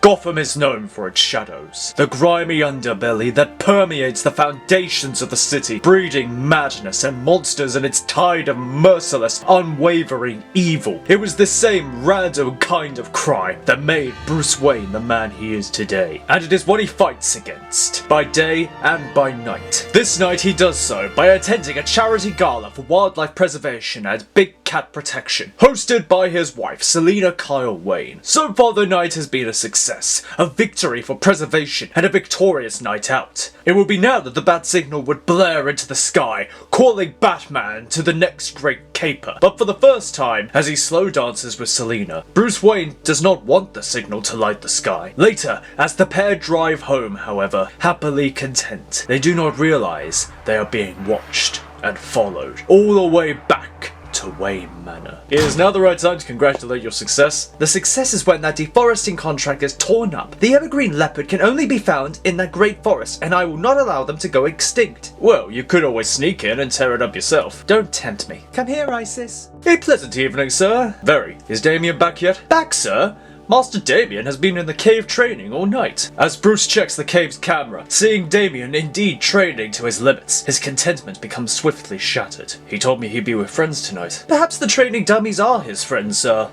Gotham is known for its shadows, the grimy underbelly that permeates the foundations of the city, breeding madness and monsters in its tide of merciless, unwavering evil. It was this same random kind of crime that made Bruce Wayne the man he is today, and it is what he fights against, by day and by night. This night he does so by attending a charity gala for wildlife preservation and big cat protection, hosted by his wife, Selina Kyle Wayne. So far the night has been a success, a victory for preservation, and a victorious night out. It will be now that the bat signal would blare into the sky, calling Batman to the next great caper. But for the first time, as he slow dances with Selina, Bruce Wayne does not want the signal to light the sky. Later, as the pair drive home, however, happily content, they do not realize they are being watched and followed all the way back to Wayne Manor. It is now the right time to congratulate your success. The success is when that deforesting contract is torn up. The evergreen leopard can only be found in that great forest, and I will not allow them to go extinct. Well, you could always sneak in and tear it up yourself. Don't tempt me. Come here, Isis. A pleasant evening, sir. Very. Is Damien back yet? Back, sir? Master Damien has been in the cave training all night. As Bruce checks the cave's camera, seeing Damien indeed training to his limits, his contentment becomes swiftly shattered. He told me he'd be with friends tonight. Perhaps the training dummies are his friends, sir.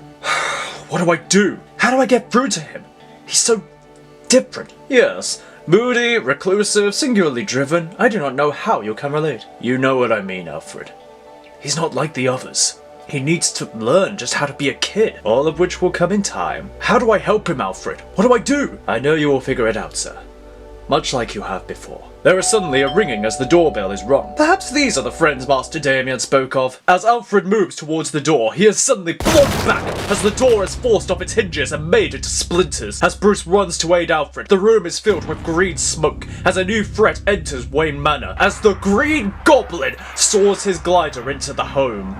What do I do? How do I get through to him? He's so different. Yes. Moody, reclusive, singularly driven. I do not know how you can relate. You know what I mean, Alfred. He's not like the others. He needs to learn just how to be a kid, all of which will come in time. How do I help him, Alfred? What do I do? I know you will figure it out, sir. Much like you have before. There is suddenly a ringing as the doorbell is rung. Perhaps these are the friends Master Damien spoke of. As Alfred moves towards the door, he is suddenly flung back as the door is forced off its hinges and made into splinters. As Bruce runs to aid Alfred, the room is filled with green smoke as a new threat enters Wayne Manor, as the Green Goblin soars his glider into the home.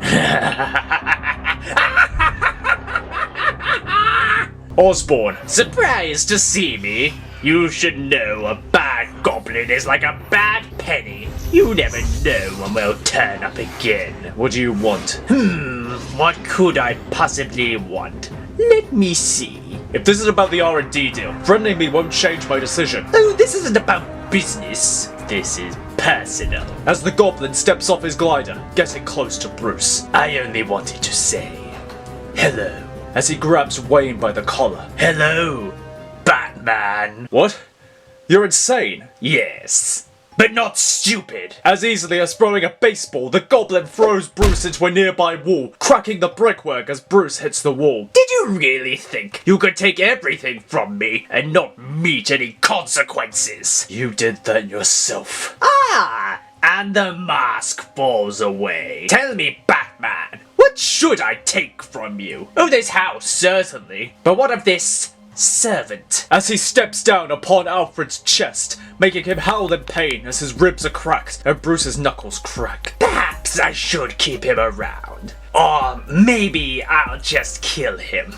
Osborn, surprised to see me? You should know a bad goblin is like a bad penny. You never know when we'll turn up again. What do you want? What could I possibly want? Let me see. If this is about the R&D deal, friending me won't change my decision. Oh, this isn't about business. This is personal. As the goblin steps off his glider, getting close to Bruce. I only wanted to say hello. As he grabs Wayne by the collar. Hello, Batman. What? You're insane. Yes, but not stupid. As easily as throwing a baseball, the goblin throws Bruce into a nearby wall, cracking the brickwork as Bruce hits the wall. Did you really think you could take everything from me and not meet any consequences? You did that yourself. Ah, and the mask falls away. Tell me, Batman, what should I take from you? Oh, this house, certainly. But what of this servant? As he steps down upon Alfred's chest, making him howl in pain as his ribs are cracked and Bruce's knuckles crack. Perhaps I should keep him around. Or maybe I'll just kill him.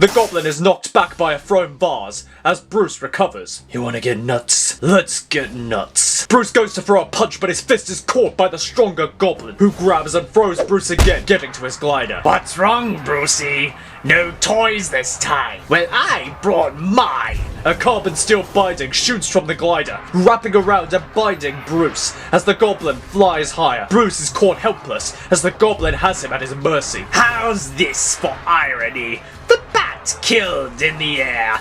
The goblin is knocked back by a thrown vase as Bruce recovers. You wanna get nuts? Let's get nuts. Bruce goes to throw a punch, but his fist is caught by the stronger goblin, who grabs and throws Bruce again, getting to his glider. What's wrong, Brucey? No toys this time. Well, I brought mine. A carbon steel binding shoots from the glider, wrapping around and binding Bruce. As the goblin flies higher, Bruce is caught helpless as the goblin has him at his mercy. How's this for irony? The bat killed in the air.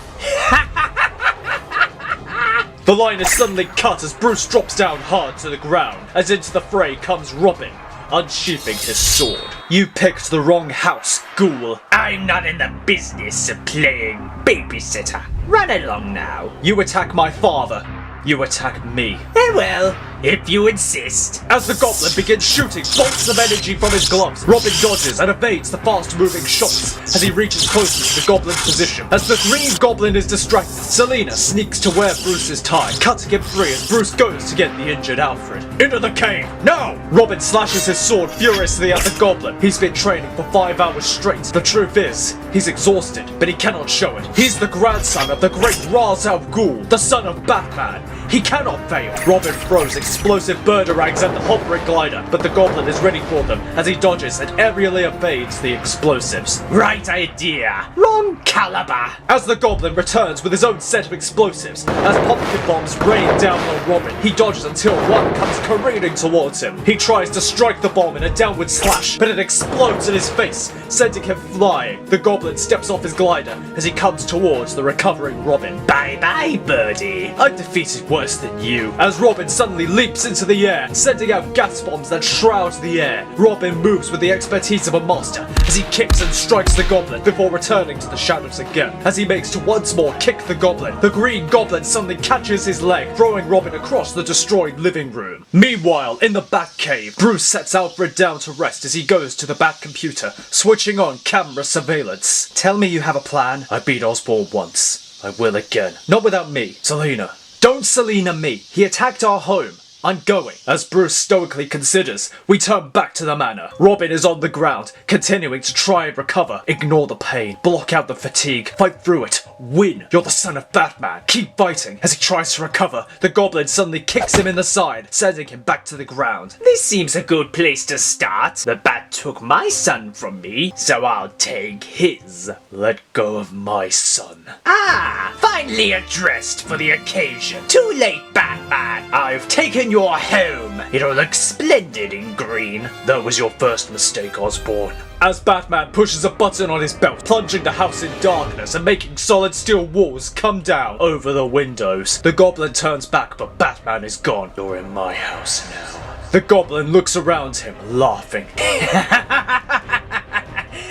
The line is suddenly cut as Bruce drops down hard to the ground, as into the fray comes Robin, unsheathing his sword. You picked the wrong house, ghoul. I'm not in the business of playing babysitter. Run along now. You attack my father. You attack me. Well, if you insist. As the goblin begins shooting bolts of energy from his gloves, Robin dodges and evades the fast-moving shots as he reaches closer to the goblin's position. As the Green Goblin is distracted, Selina sneaks to where Bruce is tied, cutting him free as Bruce goes to get the injured Alfred. Into the cave! No! Robin slashes his sword furiously at the goblin. He's been training for 5 hours straight. The truth is, he's exhausted, but he cannot show it. He's the grandson of the great Ra's al Ghul, the son of Batman. He cannot fail. Robin throws explosive bird-a-rags at the hovering glider, but the Goblin is ready for them as he dodges and aerially evades the explosives. Right idea. Wrong caliber. As the Goblin returns with his own set of explosives, as pumpkin bombs rain down on Robin, he dodges until one comes careening towards him. He tries to strike the bomb in a downward slash, but it explodes in his face, sending him flying. The Goblin steps off his glider as he comes towards the recovering Robin. Bye-bye, birdie. I've defeated worse than you. As Robin suddenly leaps into the air, sending out gas bombs that shroud the air. Robin moves with the expertise of a master as he kicks and strikes the Goblin before returning to the shadows again. As he makes to once more kick the Goblin, the Green Goblin suddenly catches his leg, throwing Robin across the destroyed living room. Meanwhile, in the Batcave, Bruce sets Alfred down to rest as he goes to the Bat computer, switching on camera surveillance. Tell me you have a plan. I beat Osborn once. I will again. Not without me. Selena. Don't Selena me. He attacked our home. I'm going. As Bruce stoically considers, we turn back to the manor. Robin is on the ground, continuing to try and recover. Ignore the pain, block out the fatigue, fight through it, win. You're the son of Batman. Keep fighting. As he tries to recover, the Goblin suddenly kicks him in the side, sending him back to the ground. This seems a good place to start. The Bat took my son from me, so I'll take his. Let go of my son. Ah, finally addressed for the occasion. Too late, Batman. I've taken your home. It'll look splendid in green. That was your first mistake, Osborn. As Batman pushes a button on his belt, plunging the house in darkness and making solid steel walls come down over the windows. The Goblin turns back, but Batman is gone. You're in my house now. The Goblin looks around him, laughing.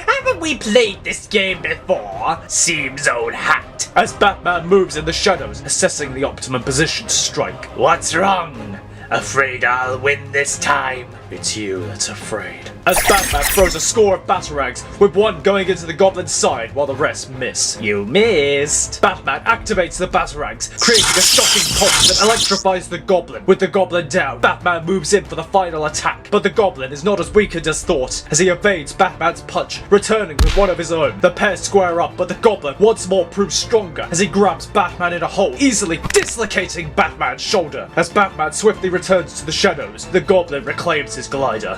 Haven't we played this game before? Seems old hat. As Batman moves in the shadows, assessing the optimum position to strike. What's wrong? Afraid I'll win this time? It's you that's afraid. As Batman throws a score of batarangs, with one going into the Goblin's side while the rest miss. You missed. Batman activates the batarangs, creating a shocking pulse that electrifies the Goblin. With the Goblin down, Batman moves in for the final attack, but the Goblin is not as weakened as thought, as he evades Batman's punch, returning with one of his own. The pair square up, but the Goblin once more proves stronger as he grabs Batman in a hole, easily dislocating Batman's shoulder. As Batman swiftly returns to the shadows, the Goblin reclaims his glider.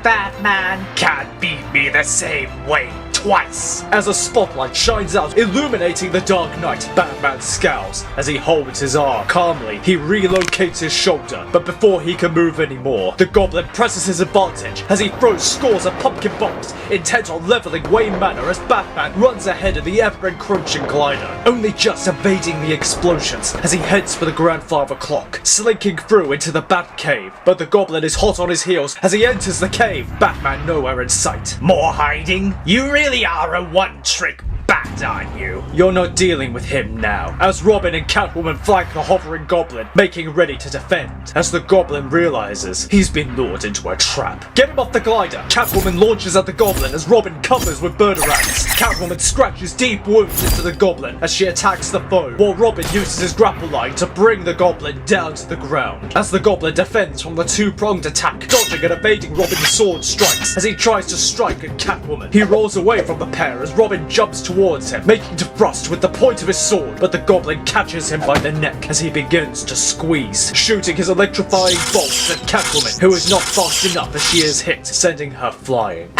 Batman can't beat me the same way twice. As a spotlight shines out, illuminating the dark night, Batman scowls as he holds his arm. Calmly, he relocates his shoulder, but before he can move anymore, the Goblin presses his advantage as he throws scores of pumpkin bombs, intent on leveling Wayne Manor as Batman runs ahead of the ever-encroaching glider, only just evading the explosions as he heads for the grandfather clock, slinking through into the Batcave. But the Goblin is hot on his heels as he enters the cave, Batman nowhere in sight. More hiding? You really are a one-trick bat, aren't you? You're not dealing with him now. As Robin and Catwoman flank the hovering Goblin, making ready to defend. As the Goblin realizes he's been lured into a trap. Get him off the glider! Catwoman launches at the Goblin as Robin covers with bird-a-rags. Catwoman scratches deep wounds into the Goblin as she attacks the foe, while Robin uses his grapple line to bring the Goblin down to the ground. As the Goblin defends from the two-pronged attack, dodging and evading Robin's sword strikes as he tries to strike at Catwoman. He rolls away from the pair as Robin jumps towards him, making to thrust with the point of his sword, but the Goblin catches him by the neck as he begins to squeeze, shooting his electrifying bolts at Catwoman, who is not fast enough as she is hit, sending her flying.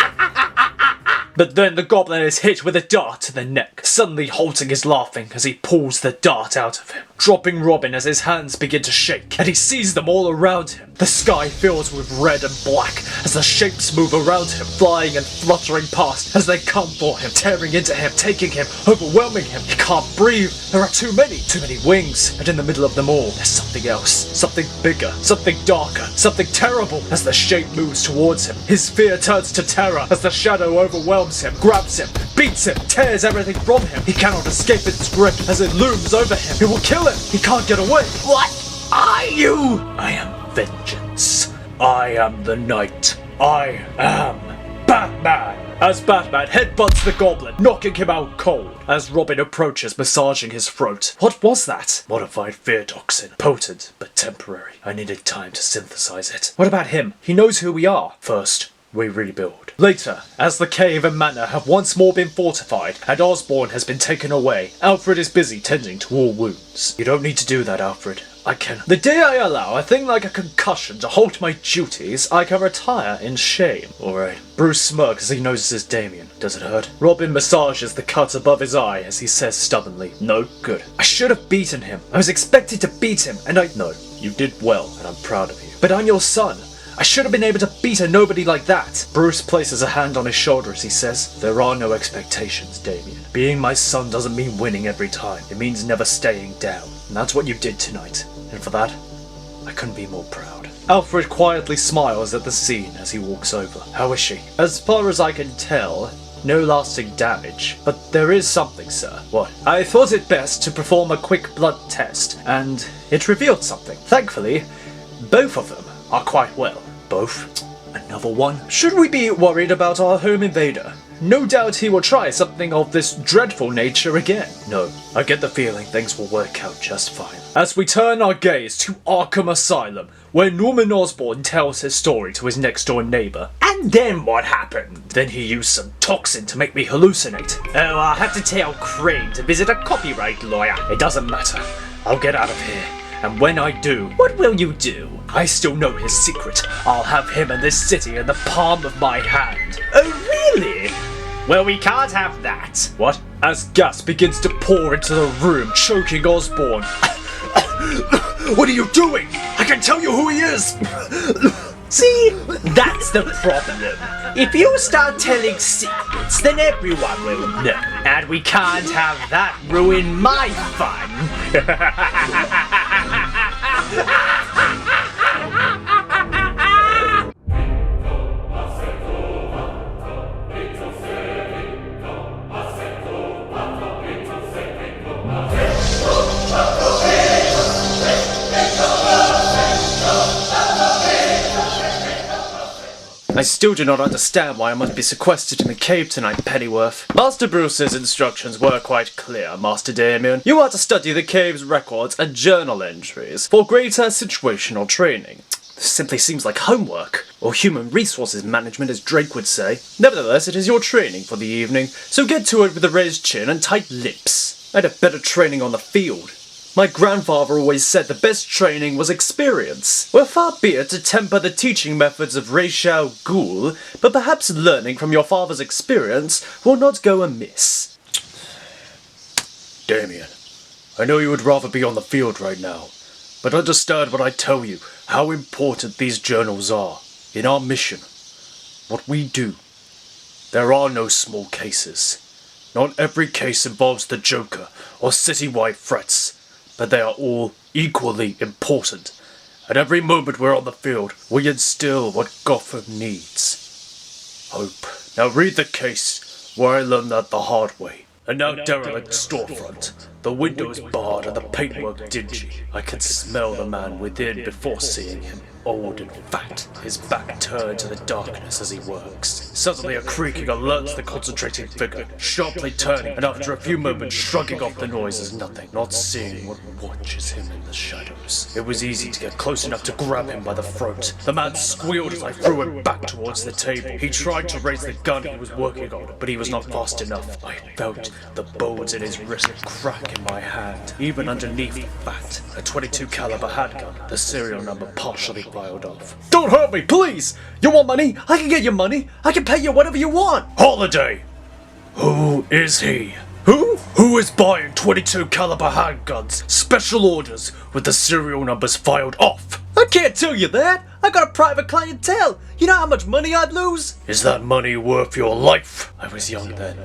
But then the Goblin is hit with a dart to the neck, suddenly halting his laughing as he pulls the dart out of him, dropping Robin as his hands begin to shake, and he sees them all around him. The sky fills with red and black as the shapes move around him, flying and fluttering past as they come for him, tearing into him, taking him, overwhelming him. He can't breathe. There are too many wings, and in the middle of them all, there's something else, something bigger, something darker, something terrible. As the shape moves towards him, his fear turns to terror as the shadow overwhelms him, grabs him, beats him, tears everything from him. He cannot escape its grip as it looms over him. It will kill him. He can't get away. What are you? I am vengeance. I am the night. I am Batman. As Batman headbutts the Goblin, knocking him out cold, as Robin approaches, massaging his throat. What was that? Modified fear toxin. Potent, but temporary. I needed time to synthesize it. What about him? He knows who we are. First, we rebuild. Later, as the cave and manor have once more been fortified and Osborn has been taken away, Alfred is busy tending to all wounds. You don't need to do that, Alfred. I can. The day I allow a thing like a concussion to halt my duties, I can retire in shame. Alright. Bruce smirks as he notices Damien. Does it hurt? Robin massages the cut above his eye as he says stubbornly, no? Good. I should have beaten him. I was expected to beat him, and No, you did well, and I'm proud of you. But I'm your son. I should have been able to beat a nobody like that. Bruce places a hand on his shoulder as he says, there are no expectations, Damien. Being my son doesn't mean winning every time. It means never staying down. And that's what you did tonight. And for that, I couldn't be more proud. Alfred quietly smiles at the scene as he walks over. How is she? As far as I can tell, no lasting damage. But there is something, sir. What? I thought it best to perform a quick blood test, and it revealed something. Thankfully, both of them are quite well. Both? Another one? Should we be worried about our home invader? No doubt he will try something of this dreadful nature again. No, I get the feeling things will work out just fine. As we turn our gaze to Arkham Asylum, where Norman Osborn tells his story to his next door neighbor. And then what happened? Then he used some toxin to make me hallucinate. Oh, I'll have to tell Crane to visit a copyright lawyer. It doesn't matter. I'll get out of here. And when I do, what will you do? I still know his secret. I'll have him and this city in the palm of my hand. Oh, really? Well, we can't have that. What? As gas begins to pour into the room, choking Osborn. What are you doing? I can tell you who he is. See, that's the problem. If you start telling secrets, then everyone will know. And we can't have that ruin my fun. I still do not understand why I must be sequestered in the cave tonight, Pennyworth. Master Bruce's instructions were quite clear, Master Damien. You are to study the cave's records and journal entries for greater situational training. This simply seems like homework, or human resources management as Drake would say. Nevertheless, it is your training for the evening, so get to it with a raised chin and tight lips. I'd have better training on the field. My grandfather always said the best training was experience. Well, far be it to temper the teaching methods of Ra's al Ghul, but perhaps learning from your father's experience will not go amiss. Damien, I know you would rather be on the field right now, but understand when I tell you how important these journals are. In our mission, what we do, there are no small cases. Not every case involves the Joker or citywide threats, but they are all equally important. At every moment we're on the field, we instill what Gotham needs. Hope. Now read the case, where I learned that the hard way. A now derelict storefront. The windows barred and the paintwork dingy. I can smell the man within before seeing him. Old and fat, his back turned to the darkness as he works. Suddenly a creaking alerts the concentrating figure, sharply turning, and after a few moments shrugging off the noise as nothing, not seeing what watches him in the shadows. It was easy to get close enough to grab him by the throat. The man squealed as I threw him back towards the table. He tried to raise the gun he was working on, but he was not fast enough. I felt the bones in his wrist crack in my hand. Even underneath the fat, a .22 caliber handgun, the serial number partially filed off. Don't hurt me, please! You want money? I can get you money! I can pay you whatever you want! Holiday! Who is he? Who? Who is buying .22 caliber handguns? Special orders with the serial numbers filed off. I can't tell you that! I got a private clientele! You know how much money I'd lose? Is that money worth your life? I was young then.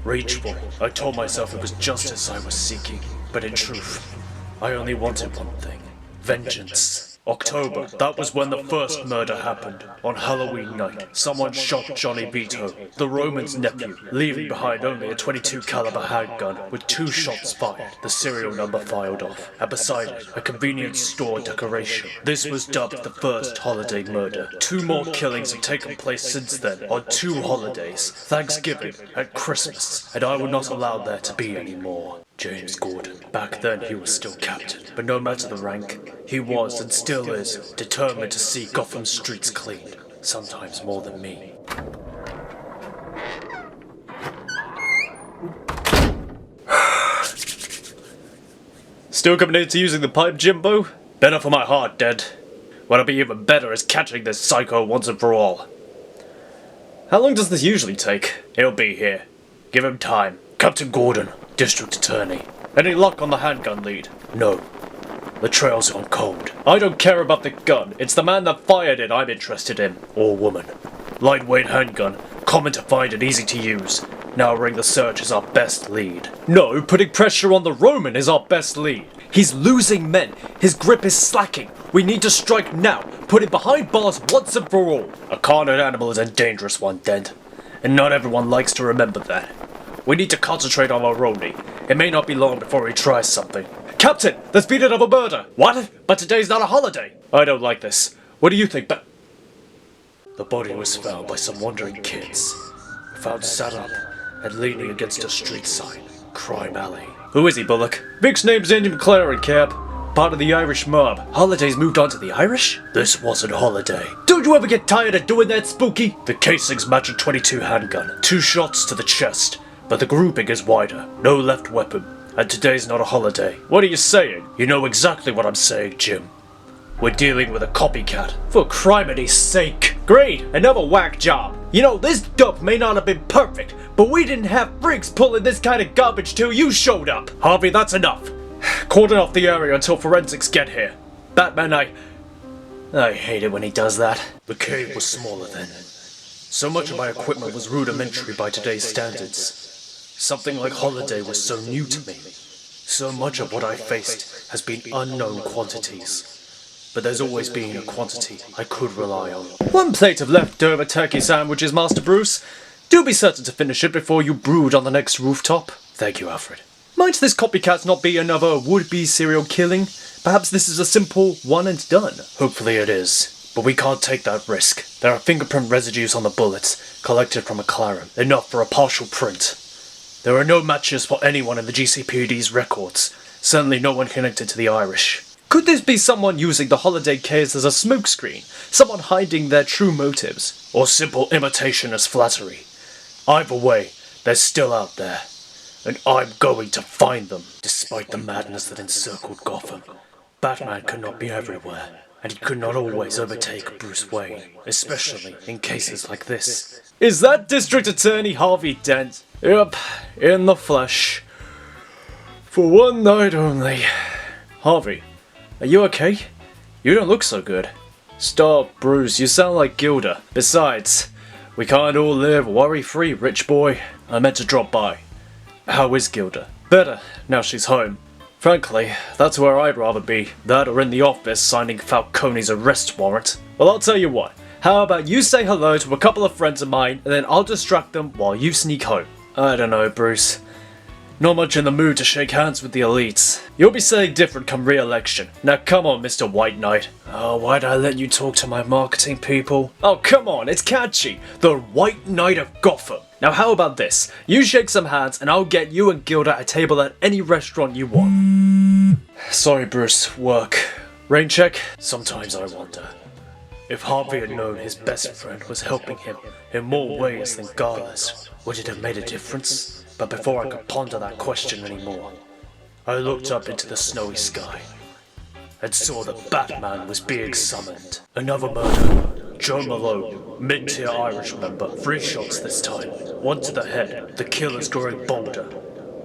Rageful. I told myself it was justice I was seeking. But in truth, I only wanted one thing. Vengeance. October, that was when the first murder happened. On Halloween night, someone shot Johnny Vito, the Roman's nephew, leaving behind only a .22 caliber handgun with 2 shots fired, the serial number filed off, and beside it, a convenience store decoration. This was dubbed the first holiday murder. 2 more killings have taken place since then, on 2 holidays, Thanksgiving and Christmas, and I will not allow there to be any more. James Gordon. Back then he was still captain, but no matter the rank, he was and still is determined to see Gotham streets clean. sometimes more than me. Still committed to using the pipe, Jimbo? Better for my heart, Dad. What'll be even better is catching this psycho once and for all. How long does this usually take? He'll be here. Give him time. Captain Gordon, District Attorney. Any luck on the handgun lead? No. The trail's gone cold. I don't care about the gun. It's the man that fired it I'm interested in. Or woman. Lightweight handgun. Common to find and easy to use. Narrowing the search is our best lead. No, putting pressure on the Roman is our best lead. He's losing men. His grip is slacking. We need to strike now. Put him behind bars once and for all. A carnate animal is a dangerous one, Dent. And not everyone likes to remember that. We need to concentrate on our Roni. It may not be long before he tries something. Captain, there's been another murder. What? But today's not a holiday. I don't like this. What do you think, The body was found by some wandering kids. Found sat up and leaning against a street sign. Crime Alley. Who is he, Bullock? Vic's name's Andy McLaren, Cap. Part of the Irish mob. Holiday's moved on to the Irish? This wasn't Holiday. Don't you ever get tired of doing that, Spooky? The casings match a .22 handgun. 2 shots to the chest. But the grouping is wider. No left weapon. And today's not a holiday. What are you saying? You know exactly what I'm saying, Jim. We're dealing with a copycat. For criminity's sake. Great, another whack job. You know, this dump may not have been perfect, but we didn't have freaks pulling this kind of garbage till you showed up. Harvey, that's enough. Cordon off the area until forensics get here. Batman, I hate it when he does that. The cave was smaller then. So much of my equipment was rudimentary by today's standards. Something like Holiday was so new to me. So much of what I faced has been unknown quantities. But there's always been a quantity I could rely on. 1 plate of leftover turkey sandwiches, Master Bruce. Do be certain to finish it before you brood on the next rooftop. Thank you, Alfred. Might this copycat not be another would-be serial killing? Perhaps this is a simple one and done. Hopefully it is. But we can't take that risk. There are fingerprint residues on the bullets, collected from McLaren. Enough for a partial print. There are no matches for anyone in the GCPD's records. Certainly no one connected to the Irish. Could this be someone using the Holiday case as a smokescreen? Someone hiding their true motives? Or simple imitation as flattery? Either way, they're still out there. And I'm going to find them. Despite the madness that encircled Gotham, Batman could not be everywhere. And he could not always overtake Bruce Wayne. Especially in cases like this. Is that District Attorney Harvey Dent? Yep, in the flesh. For one night only. Harvey, are you okay? You don't look so good. Stop, Bruce, you sound like Gilda. Besides, we can't all live worry-free, rich boy. I meant to drop by. How is Gilda? Better, now she's home. Frankly, that's where I'd rather be. That or in the office signing Falcone's arrest warrant. Well, I'll tell you what. How about you say hello to a couple of friends of mine, and then I'll distract them while you sneak home. I don't know, Bruce. Not much in the mood to shake hands with the elites. You'll be saying different come re-election. Now come on, Mr. White Knight. Oh, why'd I let you talk to my marketing people? Oh, come on, it's catchy. The White Knight of Gotham. Now how about this? You shake some hands and I'll get you and Gilda a table at any restaurant you want. Sorry, Bruce. Work. Rain check? Sometimes I wonder if Harvey had known his best friend was helping him in more ways than Garland's, would it have made a difference? But before I could ponder that question anymore, I looked up into the snowy sky and saw that Batman was being summoned. Another murder. Joe Malone, mid-tier Irish member, 3 shots this time. 1 to the head. The killer's growing bolder.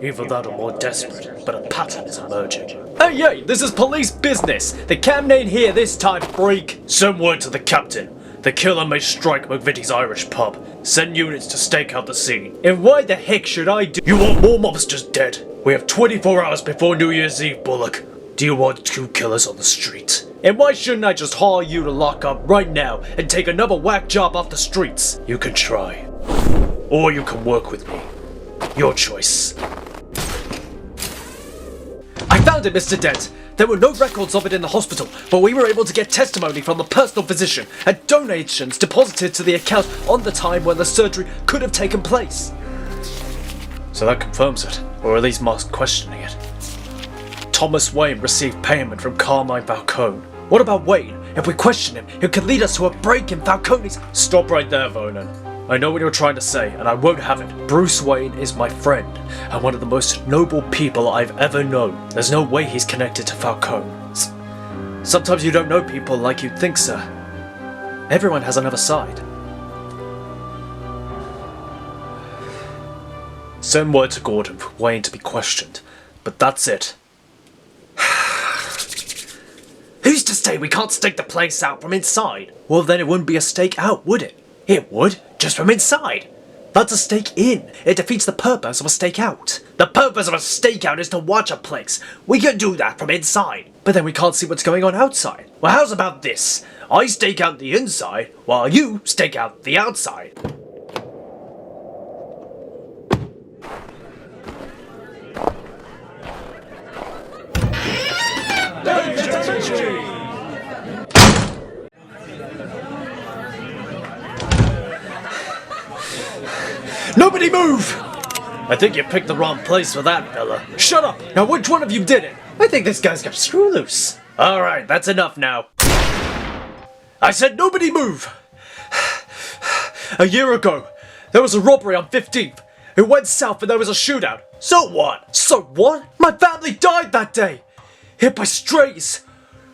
Either that or more desperate, but a pattern is emerging. Hey, this is police business! The cam ain't here this time, freak! Send word to the captain. The killer may strike McVitie's Irish pub. Send units to stake out the scene. And why the heck should I do— You want more mobsters dead? We have 24 hours before New Year's Eve, Bullock. Do you want 2 killers on the street? And why shouldn't I just haul you to lock up right now and take another whack job off the streets? You can try. Or you can work with me. Your choice. I found it, Mr. Dent. There were no records of it in the hospital, but we were able to get testimony from the personal physician and donations deposited to the account on the time when the surgery could have taken place. So that confirms it, or at least marks questioning it. Thomas Wayne received payment from Carmine Falcone. What about Wayne? If we question him, it could lead us to a break in Falcone's... Stop right there, Vernon. I know what you're trying to say, and I won't have it. Bruce Wayne is my friend, and one of the most noble people I've ever known. There's no way he's connected to Falcone. Sometimes you don't know people like you'd think, sir. Everyone has another side. Send word to Gordon for Wayne to be questioned, but that's it. Who's to say we can't stake the place out from inside? Well, then it wouldn't be a stake out, would it? It would, just from inside. That's a stake in. It defeats the purpose of a stake out. The purpose of a stake out is to watch a place. We can do that from inside. But then we can't see what's going on outside. Well, how's about this? I stake out the inside, while you stake out the outside. Nobody move! I think you picked the wrong place for that, fella. Shut up! Now which one of you did it? I think this guy's got screw loose. Alright, that's enough now. I said nobody move! A year ago, there was a robbery on 15th. It went south and there was a shootout. So what? So what? My family died that day! Hit by strays.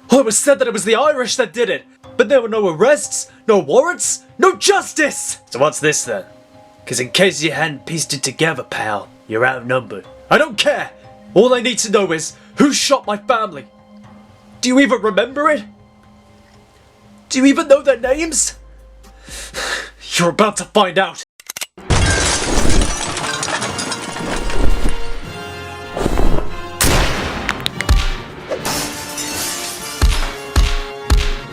Oh, it was said that it was the Irish that did it. But there were no arrests, no warrants, no justice! So what's this then? Because in case you hadn't pieced it together, pal, you're outnumbered. I don't care! All I need to know is, who shot my family? Do you even remember it? Do you even know their names? You're about to find out.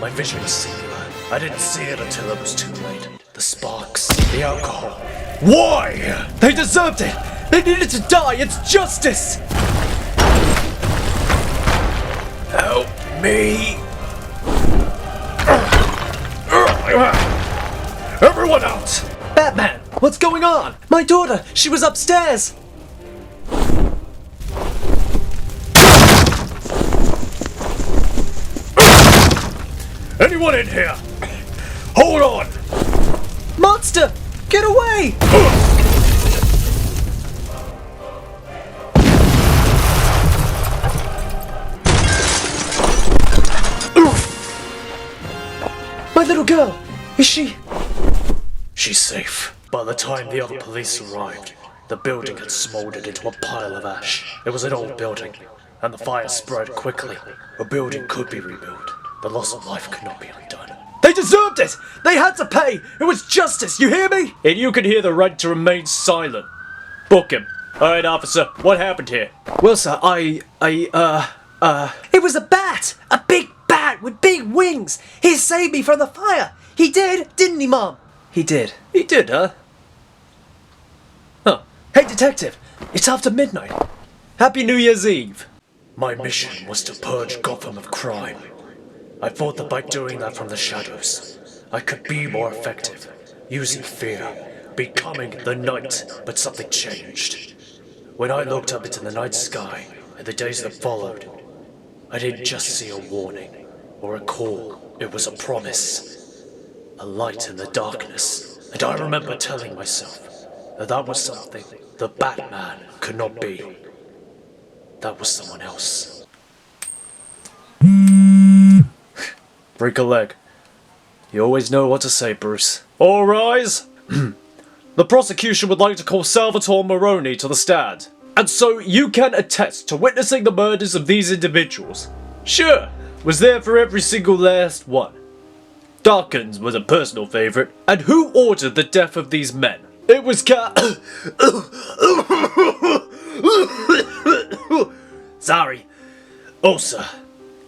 My vision is singular. I didn't see it until it was too late. The sparks, the alcohol. Why? They deserved it! They needed to die! It's justice! Help me! Everyone out! Batman, what's going on? My daughter, she was upstairs! Anyone in here? Hold on! Monster! Get away! My little girl! Is she... She's safe. By the time the other police arrived, the building had smoldered into a pile of ash. It was an old building, and the fire spread quickly. A building could be rebuilt. The loss of life could not be undone. They deserved it! They had to pay! It was justice, you hear me? And you can hear the right to remain silent. Book him. Alright, officer, what happened here? Well, sir, It was a bat! A big bat with big wings! He saved me from the fire! He did, didn't he, Mom? He did. He did, huh? Huh. Hey, detective! It's after midnight. Happy New Year's Eve! My mission was to purge Gotham of crime. I thought that by doing that from the shadows, I could be more effective, using fear, becoming the night, but something changed. When I looked up into the night sky, in the days that followed, I didn't just see a warning, or a call, it was a promise. A light in the darkness, and I remember telling myself that that was something the Batman could not be. That was someone else. Break a leg. You always know what to say, Bruce. All rise! The prosecution would like to call Salvatore Maroni to the stand. And so you can attest to witnessing the murders of these individuals. Sure, was there for every single last one. Dawkins was a personal favorite. And who ordered the death of these men? It was Sorry. Ulcer.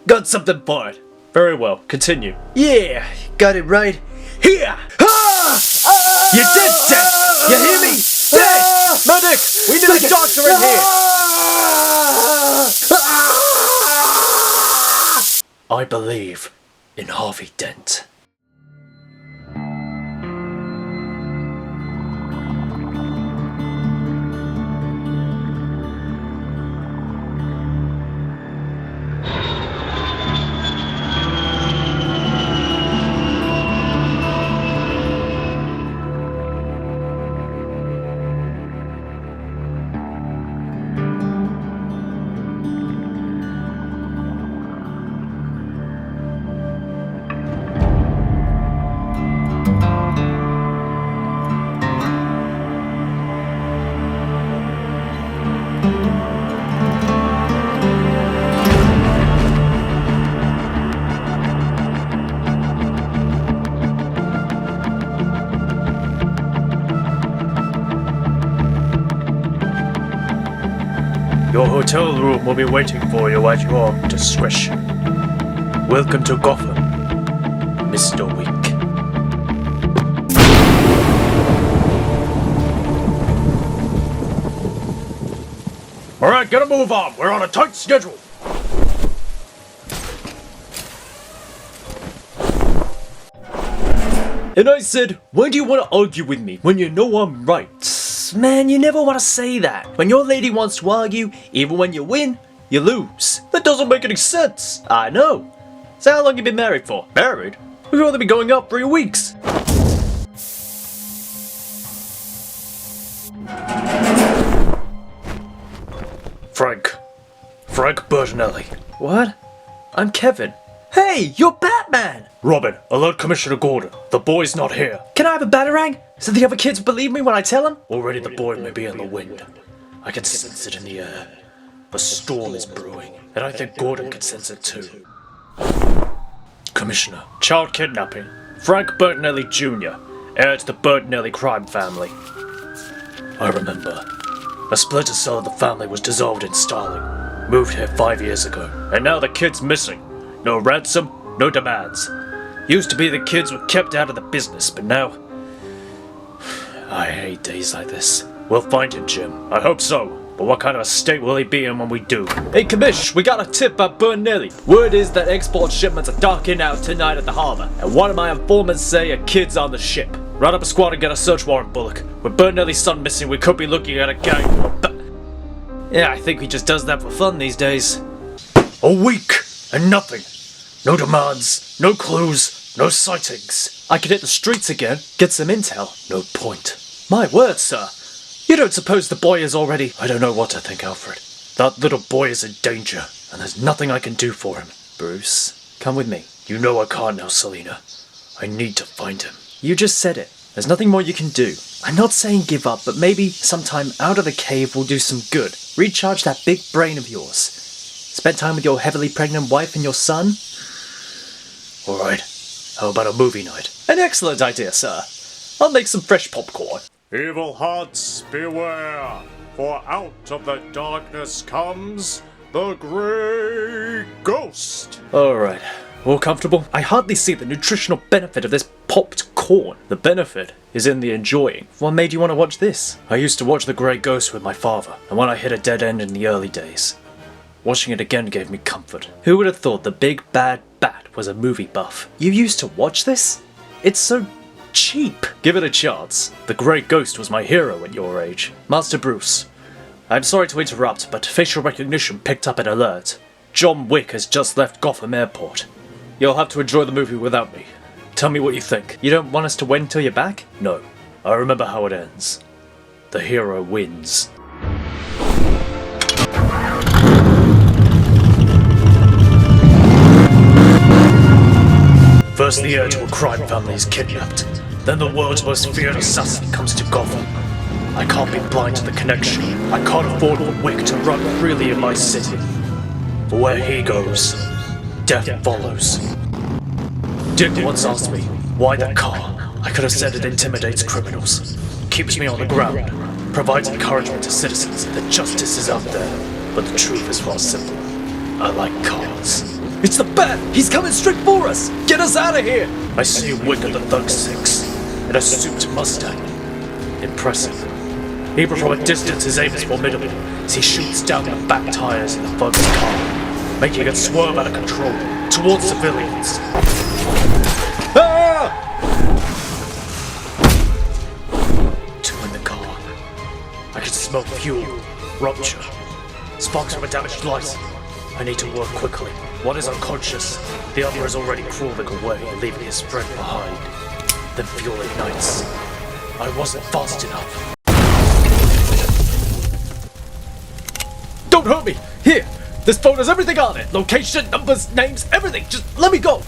Got something for it. Very well, continue. Yeah, got it right. Here! Ah! You're dead, Death! You hear me? Dead! Medic! We need a doctor in here! I believe in Harvey Dent. Your hotel room will be waiting for you at your discretion. Welcome to Gotham, Mr. Week. Alright, gotta move on. We're on a tight schedule. And I said, why do you want to argue with me when you know I'm right? Man, you never want to say that. When your lady wants to argue, even when you win, you lose. That doesn't make any sense. I know. So how long you been married for? Married? We've only been going out 3 weeks. Frank Bertinelli. What? I'm Kevin. Hey, you're Batman! Robin, alert Commissioner Gordon. The boy's not here. Can I have a batarang? So the other kids believe me when I tell them? Already the boy may be in the wind. I can sense it in the air. A storm is brewing, and I think Gordon can sense it too. Commissioner, child kidnapping. Frank Bertinelli Jr., heir to the Bertinelli crime family. I remember. A splinter cell of the family was dissolved in Starling. Moved here 5 years ago, and now the kid's missing. No ransom, no demands. Used to be the kids were kept out of the business, but now... I hate days like this. We'll find him, Jim. I hope so. But what kind of a state will he be in when we do? Hey, Commish, we got a tip about Bertinelli. Word is that export shipments are docking out tonight at the harbor, and one of my informants say a kid's on the ship. Run up a squad and get a search warrant, Bullock. With Bertinelli's son missing, we could be looking at a gang war, but... Yeah, I think he just does that for fun these days. A week, and nothing. No demands, no clues, no sightings. I could hit the streets again, get some intel. No point. My word, sir. You don't suppose the boy is already... I don't know what to think, Alfred. That little boy is in danger, and there's nothing I can do for him. Bruce, come with me. You know I can't now, Selina. I need to find him. You just said it. There's nothing more you can do. I'm not saying give up, but maybe sometime out of the cave will do some good. Recharge that big brain of yours. Spend time with your heavily pregnant wife and your son? Alright, how about a movie night? An excellent idea, sir. I'll make some fresh popcorn. Evil hearts, beware, for out of the darkness comes the Grey Ghost. Alright, all comfortable? I hardly see the nutritional benefit of this popped corn. The benefit is in the enjoying. What made you want to watch this? I used to watch The Grey Ghost with my father, and when I hit a dead end in the early days, watching it again gave me comfort. Who would have thought the big bad bat was a movie buff? You used to watch this? It's so cheap. Give it a chance. The Grey Ghost was my hero at your age. Master Bruce, I'm sorry to interrupt, but facial recognition picked up an alert. John Wick has just left Gotham Airport. You'll have to enjoy the movie without me. Tell me what you think. You don't want us to wait until you're back? No. I remember how it ends. The hero wins. First the heir to a crime family is kidnapped. Then the world's most feared assassin comes to Gotham. I can't be blind to the connection. I can't afford for Wick to run freely in my city. For where he goes, death follows. Dick once asked me, why the car? I could have said it intimidates criminals, keeps me on the ground, provides encouragement to citizens that justice is out there. But the truth is far simpler. I like cars. It's the Bat! He's coming straight for us! Get us out of here! I see Wick at the Thug 6, in a Supes Mustang. Impressive. Even from a distance his aim is formidable, as he shoots down the back tires in the Thug's car, making it swerve out of control, towards civilians. Ah! Two in the car. I can smell fuel, rupture, sparks from a damaged light. I need to work quickly. One is unconscious, the other is already crawling away, leaving his friend behind. Then fuel ignites. I wasn't fast enough. Don't hurt me! Here! This phone has everything on it! Location, numbers, names, everything! Just let me go!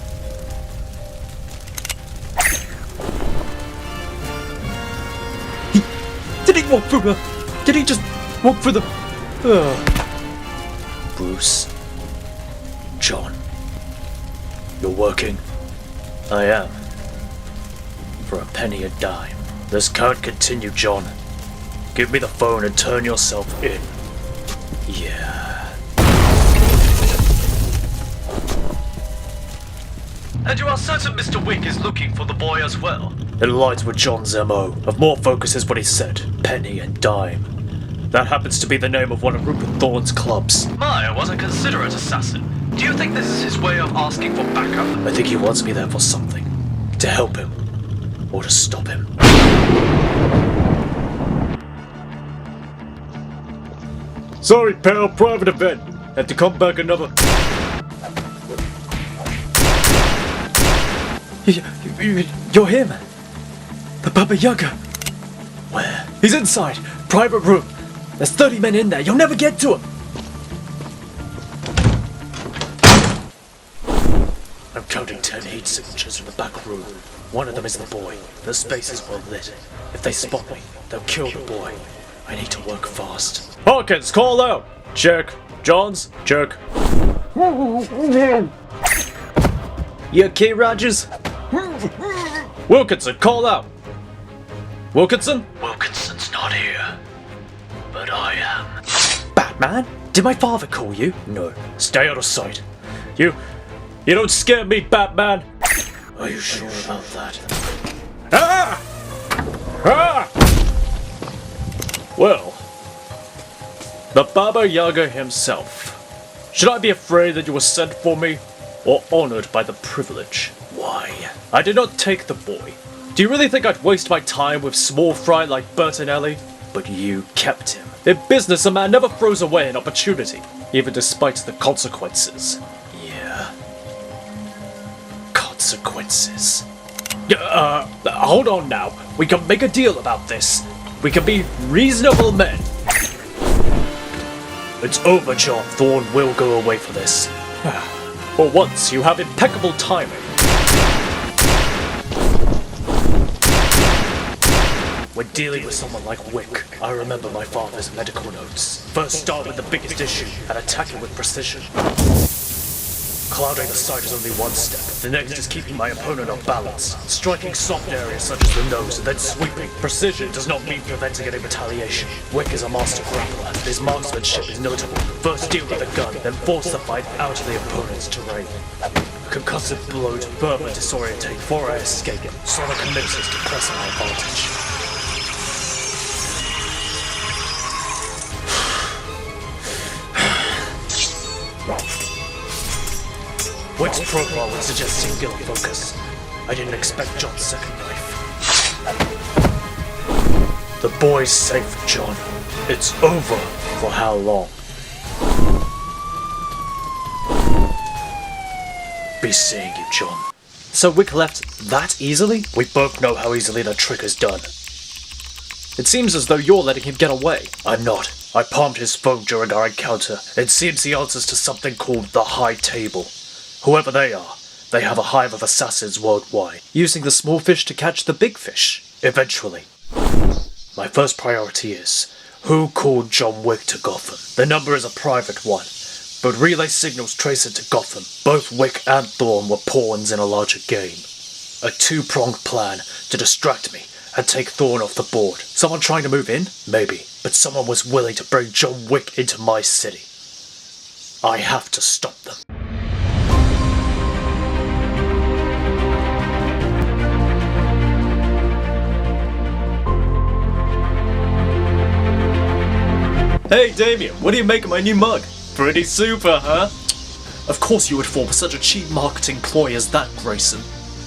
Did he walk through the... Did he just walk through the... Bruce. John. You're working? I am. For a penny a dime. This can't continue, John. Give me the phone and turn yourself in. Yeah. And you are certain Mr. Wick is looking for the boy as well? It aligns with John's MO. Of more focus is what he said. Penny and dime. That happens to be the name of one of Rupert Thorne's clubs. My, what a considerate assassin. Do you think this is his way of asking for backup? I think he wants me there for something. To help him. Or to stop him. Sorry, pal. Private event. Have to come back another... You're him. The Baba Yaga. Where? He's inside. Private room. There's 30 men in there. You'll never get to him. I'm counting 10 heat signatures from the back room. One of them is the boy. The space is well lit. If they spot me, they'll kill the boy. I need to work fast. Hawkins, call out. Check. Johns, check. You okay, Rogers? Wilkinson, call out! Wilkinson? Wilkinson's not here. But I am. Batman? Did my father call you? No. Stay out of sight. You don't scare me, Batman! Are you sure about that? Ah! Ah! Well, the Baba Yaga himself. Should I be afraid that you were sent for me? Or honored by the privilege? Why? I did not take the boy. Do you really think I'd waste my time with small fry like Bertinelli? But you kept him. In business, a man never throws away an opportunity, even despite the consequences. Yeah. Consequences. Hold on now. We can make a deal about this. We can be reasonable men. It's over, John. Thorne will go away for this. For once, you have impeccable timing. When dealing with someone like Wick, I remember my father's medical notes. First start with the biggest issue, and attack it with precision. Clouding the sight is only one step. The next is keeping my opponent off balance. Striking soft areas such as the nose, and then sweeping. Precision does not mean preventing any retaliation. Wick is a master grappler. His marksmanship is notable. First deal with the gun, then force the fight out of the opponent's terrain. A concussive blow to further disorientate before I escape. Sonic misses to press my advantage. Wick's profile would suggest singular focus. I didn't expect John's second knife. The boy's safe, John. It's over. For how long? Be seeing you, John. So Wick left that easily? We both know how easily the trick is done. It seems as though you're letting him get away. I'm not. I palmed his phone during our encounter. It seems he answers to something called the High Table. Whoever they are, they have a hive of assassins worldwide, using the small fish to catch the big fish, eventually. My first priority is, who called John Wick to Gotham? The number is a private one, but relay signals trace it to Gotham. Both Wick and Thorne were pawns in a larger game. A two-pronged plan to distract me and take Thorne off the board. Someone trying to move in? Maybe, but someone was willing to bring John Wick into my city. I have to stop them. Hey Damien, what do you make of my new mug? Pretty super, huh? Of course you would fall for such a cheap marketing ploy as that, Grayson.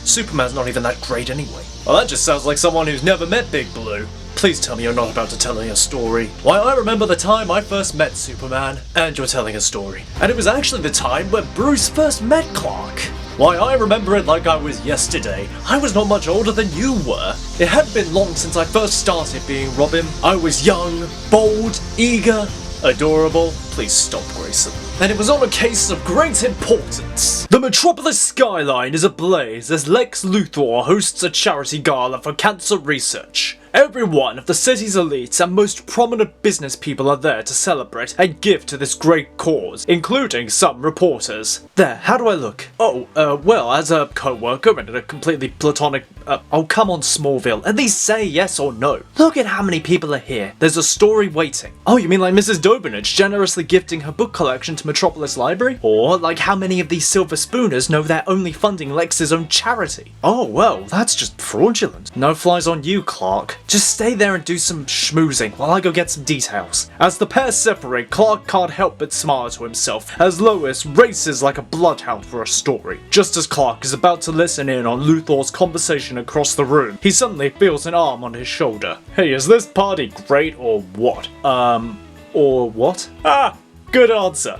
Superman's not even that great anyway. Well, that just sounds like someone who's never met Big Blue. Please tell me you're not about to tell me a story. Why, I remember the time I first met Superman, and you're telling a story. And it was actually the time when Bruce first met Clark. Why, I remember it like I was yesterday. I was not much older than you were. It hadn't been long since I first started being Robin. I was young, bold, eager, adorable. Please stop, Grayson. And it was on a case of great importance. The Metropolis skyline is ablaze as Lex Luthor hosts a charity gala for cancer research. Every one of the city's elites and most prominent business people are there to celebrate and give to this great cause, including some reporters. There, how do I look? Oh, well, as a co-worker and a completely platonic Oh, come on, Smallville. At least say yes or no. Look at how many people are here. There's a story waiting. Oh, you mean like Mrs. Dobenage generously gifting her book collection to Metropolis Library? Or like how many of these silver spooners know they're only funding Lex's own charity? Oh, well, that's just fraudulent. No flies on you, Clark. Just stay there and do some schmoozing while I go get some details. As the pair separate, Clark can't help but smile to himself as Lois races like a bloodhound for a story. Just as Clark is about to listen in on Luthor's conversation across the room, he suddenly feels an arm on his shoulder. Hey, is this party great or what? Or what? Ah, good answer.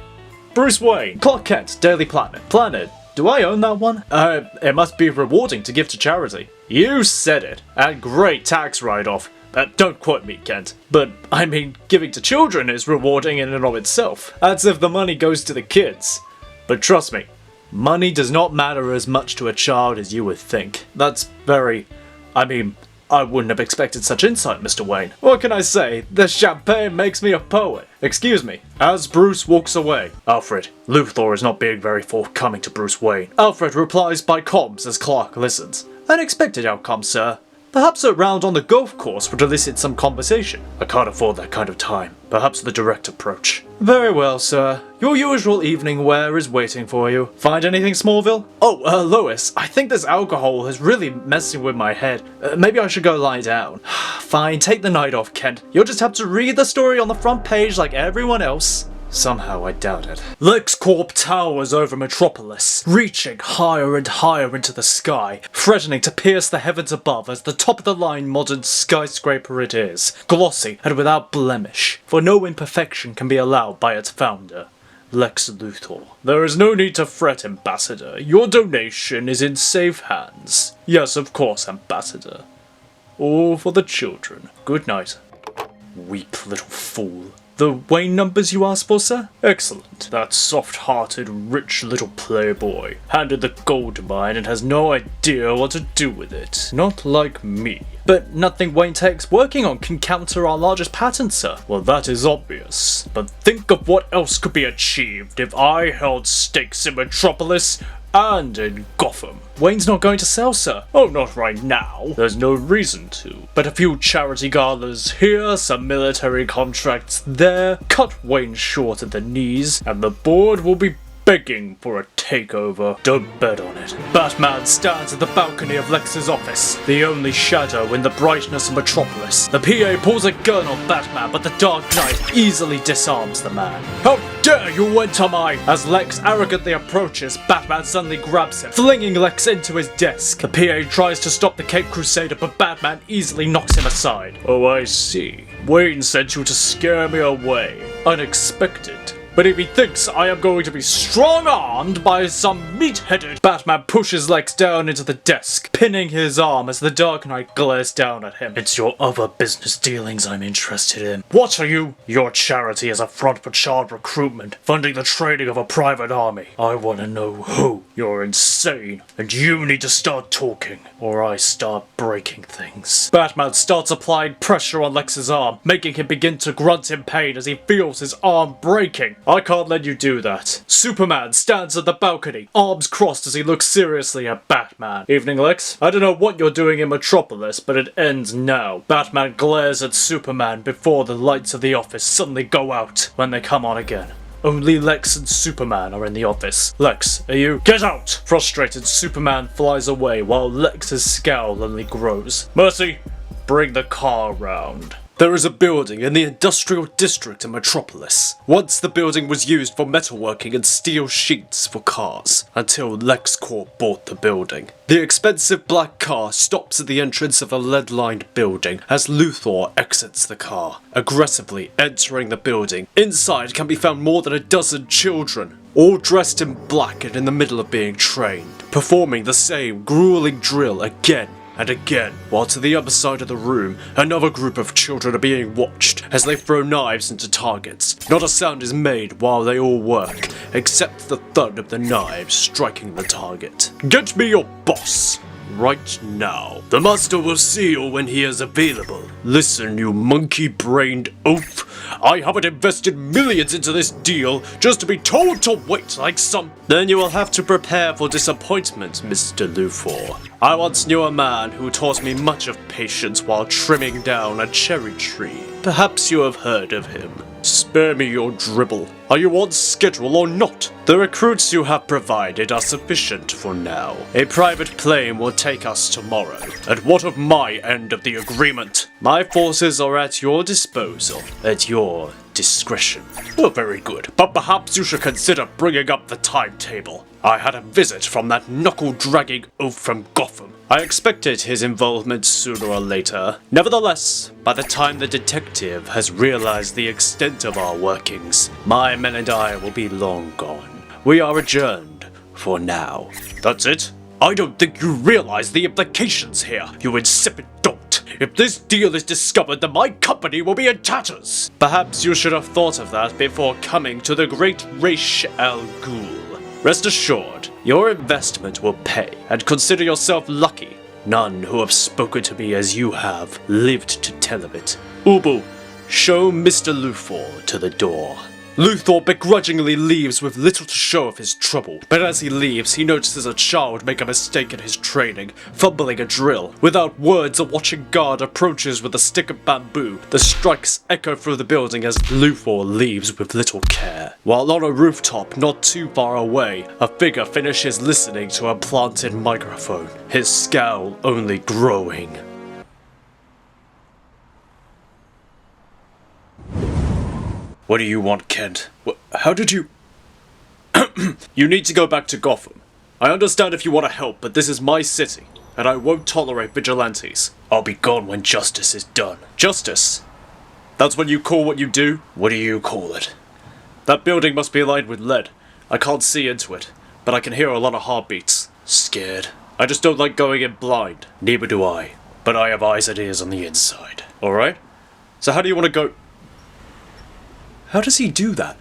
Bruce Wayne. Clark Kent, Daily Planet. Planet. Do I own that one? It must be rewarding to give to charity. You said it. And great tax write-off. Don't quote me, Kent. But, I mean, giving to children is rewarding in and of itself. That's if the money goes to the kids. But trust me, money does not matter as much to a child as you would think. That's very... I wouldn't have expected such insight, Mr. Wayne. What can I say? The champagne makes me a poet. Excuse me. As Bruce walks away, Alfred, Luthor is not being very forthcoming to Bruce Wayne. Alfred replies by comms as Clark listens. Unexpected outcome, sir. Perhaps a round on the golf course would elicit some conversation. I can't afford that kind of time. Perhaps the direct approach. Very well, sir. Your usual evening wear is waiting for you. Find anything, Smallville? Oh, Lois, I think this alcohol is really messing with my head. Maybe I should go lie down. Fine, take the night off, Kent. You'll just have to read the story on the front page like everyone else. Somehow I doubt it. LexCorp towers over Metropolis, reaching higher and higher into the sky, threatening to pierce the heavens above as the top-of-the-line modern skyscraper it is, glossy and without blemish, for no imperfection can be allowed by its founder, Lex Luthor. There is no need to fret, Ambassador. Your donation is in safe hands. Yes, of course, Ambassador. All for the children. Good night. Weep, little fool. The Wayne numbers you asked for, sir? Excellent. That soft-hearted, rich little playboy handed the gold mine and has no idea what to do with it. Not like me. But nothing Wayne Tech's working on can counter our largest patent, sir. Well, that is obvious. But think of what else could be achieved if I held stakes in Metropolis and in Gotham. Wayne's not going to sell, sir. Oh, not right now. There's no reason to. But a few charity galas here, some military contracts there, cut Wayne short at the knees, and the board will be begging for a takeover. Don't bet on it. Batman stands at the balcony of Lex's office, the only shadow in the brightness of Metropolis. The PA pulls a gun on Batman, but the Dark Knight easily disarms the man. How dare you enter my... As Lex arrogantly approaches, Batman suddenly grabs him, flinging Lex into his desk. The PA tries to stop the Cape Crusader, but Batman easily knocks him aside. Oh, I see. Wayne sent you to scare me away. Unexpected. But if he thinks I am going to be strong-armed by some meat-headed... Batman pushes Lex down into the desk, pinning his arm as the Dark Knight glares down at him. It's your other business dealings I'm interested in. What are you? Your charity is a front for child recruitment, funding the training of a private army. I want to know who. You're insane, and you need to start talking, or I start breaking things. Batman starts applying pressure on Lex's arm, making him begin to grunt in pain as he feels his arm breaking. I can't let you do that. Superman stands at the balcony, arms crossed as he looks seriously at Batman. Evening, Lex. I don't know what you're doing in Metropolis, but it ends now. Batman glares at Superman before the lights of the office suddenly go out when they come on again. Only Lex and Superman are in the office. Lex, are you... Get out! Frustrated, Superman flies away while Lex's scowl only grows. Mercy, bring the car round. There is a building in the industrial district in Metropolis. Once the building was used for metalworking and steel sheets for cars, until LexCorp bought the building. The expensive black car stops at the entrance of a lead-lined building as Luthor exits the car, aggressively entering the building. Inside can be found more than a dozen children, all dressed in black and in the middle of being trained, performing the same grueling drill again and again, while to the other side of the room, another group of children are being watched as they throw knives into targets. Not a sound is made while they all work, except the thud of the knives striking the target. Get me your boss! right now. The master will see you when he is available. Listen, you monkey-brained oaf. I haven't invested millions into this deal just to be told to wait like some... Then you will have to prepare for disappointment, Mr. Luthor. I once knew a man who taught me much of patience while trimming down a cherry tree. Perhaps you have heard of him. Spare me your dribble. Are you on schedule or not? The recruits you have provided are sufficient for now. A private plane will take us tomorrow. And what of my end of the agreement? My forces are at your disposal, at your discretion. Oh, very good. But perhaps you should consider bringing up the timetable. I had a visit from that knuckle-dragging oaf from Gotham. I expected his involvement sooner or later. Nevertheless, by the time the detective has realized the extent of our workings, my men and I will be long gone. We are adjourned for now. That's it? I don't think you realize the implications here, you insipid dolt. If this deal is discovered, then my company will be in tatters. Perhaps you should have thought of that before coming to the great Ra's al Ghul. Rest assured, your investment will pay, and consider yourself lucky. None who have spoken to me as you have lived to tell of it. Ubu, show Mr. Luthor to the door. Luthor begrudgingly leaves with little to show of his trouble, but as he leaves, he notices a child make a mistake in his training, fumbling a drill. Without words, a watching guard approaches with a stick of bamboo. The strikes echo through the building as Luthor leaves with little care. While on a rooftop not too far away, a figure finishes listening to a planted microphone, his scowl only growing. What do you want, Kent? How did you... You need to go back to Gotham. I understand if you want to help, but this is my city, and I won't tolerate vigilantes. I'll be gone when justice is done. Justice? That's what you call what you do? What do you call it? That building must be lined with lead. I can't see into it, but I can hear a lot of heartbeats. Scared. I just don't like going in blind. Neither do I. But I have eyes and ears on the inside. Alright? So how do you want to go... How does he do that?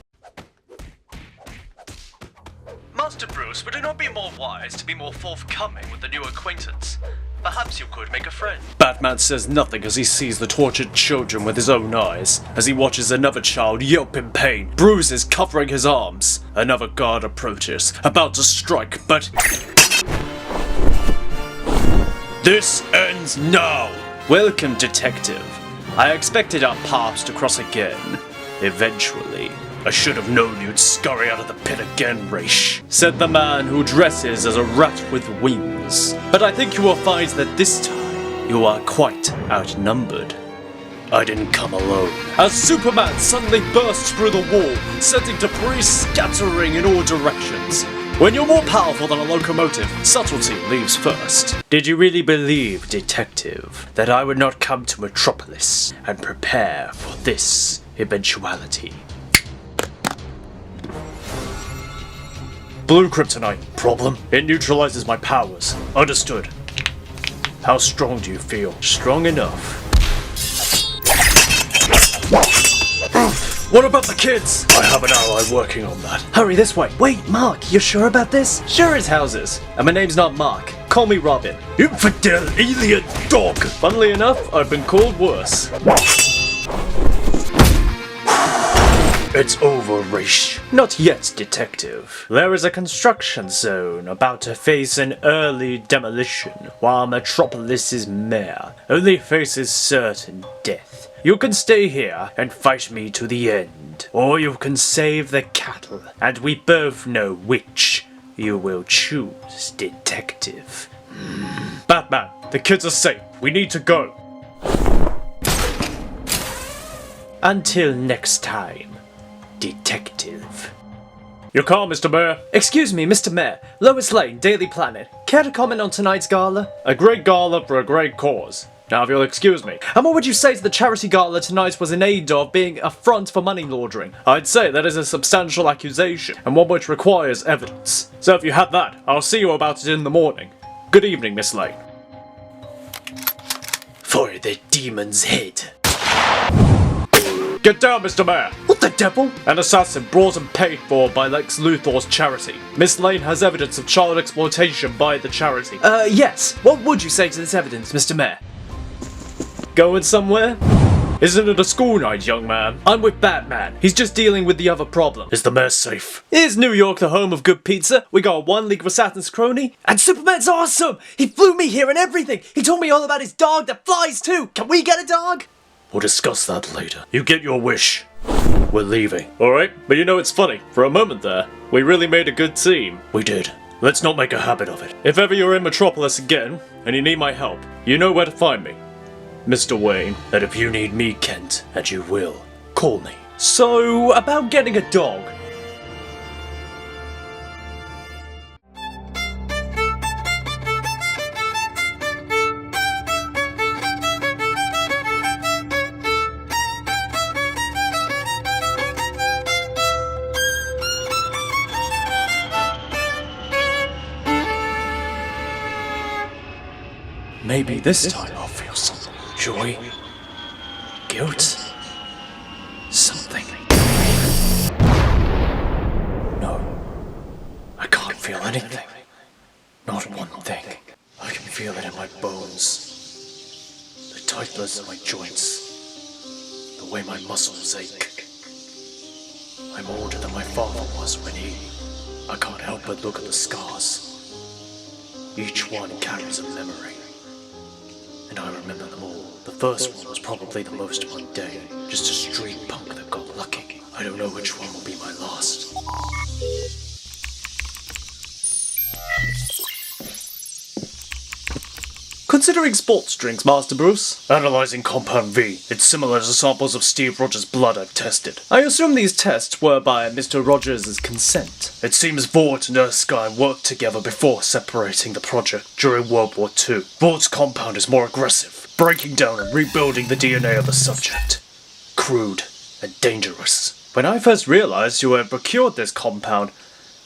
Master Bruce, would it not be more wise to be more forthcoming with the new acquaintance? Perhaps you could make a friend. Batman says nothing as he sees the tortured children with his own eyes. As he watches another child yelp in pain, bruises covering his arms. Another guard approaches, about to strike, but... This ends now! Welcome, detective. I expected our paths to cross again. Eventually. I should have known you'd scurry out of the pit again, Ra's, said the man who dresses as a rat with wings. But I think you will find that this time, you are quite outnumbered. I didn't come alone. As Superman suddenly bursts through the wall, sending debris scattering in all directions. When you're more powerful than a locomotive, subtlety leaves first. Did you really believe, detective, that I would not come to Metropolis and prepare for this eventuality? Blue kryptonite. Problem? It neutralizes my powers. Understood. How strong do you feel? Strong enough. What about the kids? I have an ally working on that. Hurry this way. Wait, Mark, you sure about this? Sure as houses. And my name's not Mark. Call me Robin. Infidel alien dog. Funnily enough, I've been called worse. It's over, Ra's. Not yet, detective. There is a construction zone about to face an early demolition, while Metropolis's mayor only faces certain death. You can stay here and fight me to the end, or you can save the cattle, and we both know which you will choose, detective. Batman, the kids are safe. We need to go. Until next time. Detective. Your car, Mr. Mayor. Excuse me, Mr. Mayor. Lois Lane, Daily Planet. Care to comment on tonight's gala? A great gala for a great cause. Now, if you'll excuse me. And what would you say to the charity gala tonight was in aid of being a front for money laundering? I'd say that is a substantial accusation, and one which requires evidence. So if you have that, I'll see you about it in the morning. Good evening, Miss Lane. For the demon's head. Get down, Mr. Mayor! What the devil? An assassin brought and paid for by Lex Luthor's charity. Miss Lane has evidence of child exploitation by the charity. Yes. What would you say to this evidence, Mr. Mayor? Going somewhere? Isn't it a school night, young man? I'm with Batman. He's just dealing with the other problem. Is the mayor safe? Is New York the home of good pizza? We got one League of Assassins crony? And Superman's awesome! He flew me here and everything! He told me all about his dog that flies too! Can we get a dog? We'll discuss that later. You get your wish. We're leaving. Alright, but you know it's funny. For a moment there, we really made a good team. We did. Let's not make a habit of it. If ever you're in Metropolis again, and you need my help, you know where to find me. Mr. Wayne. And if you need me, Kent, and you will, call me. So, about getting a dog. Maybe this time I'll feel some joy, guilt, something. No, I can't feel anything. Not one thing. I can feel it in my bones, the tightness of my joints, the way my muscles ache. I'm older than my father was when I can't help but look at the scars. Each one carries a memory. And I remember them all. The first one was probably the most mundane, just a street punk that got lucky. I don't know which one will be my last. Considering sports drinks, Master Bruce? Analyzing Compound V. It's similar to samples of Steve Rogers' blood I've tested. I assume these tests were by Mr. Rogers' consent. It seems Vought and Erskine worked together before separating the project during World War II. Vaught's compound is more aggressive, breaking down and rebuilding the DNA of the subject. Crude and dangerous. When I first realized you had procured this compound,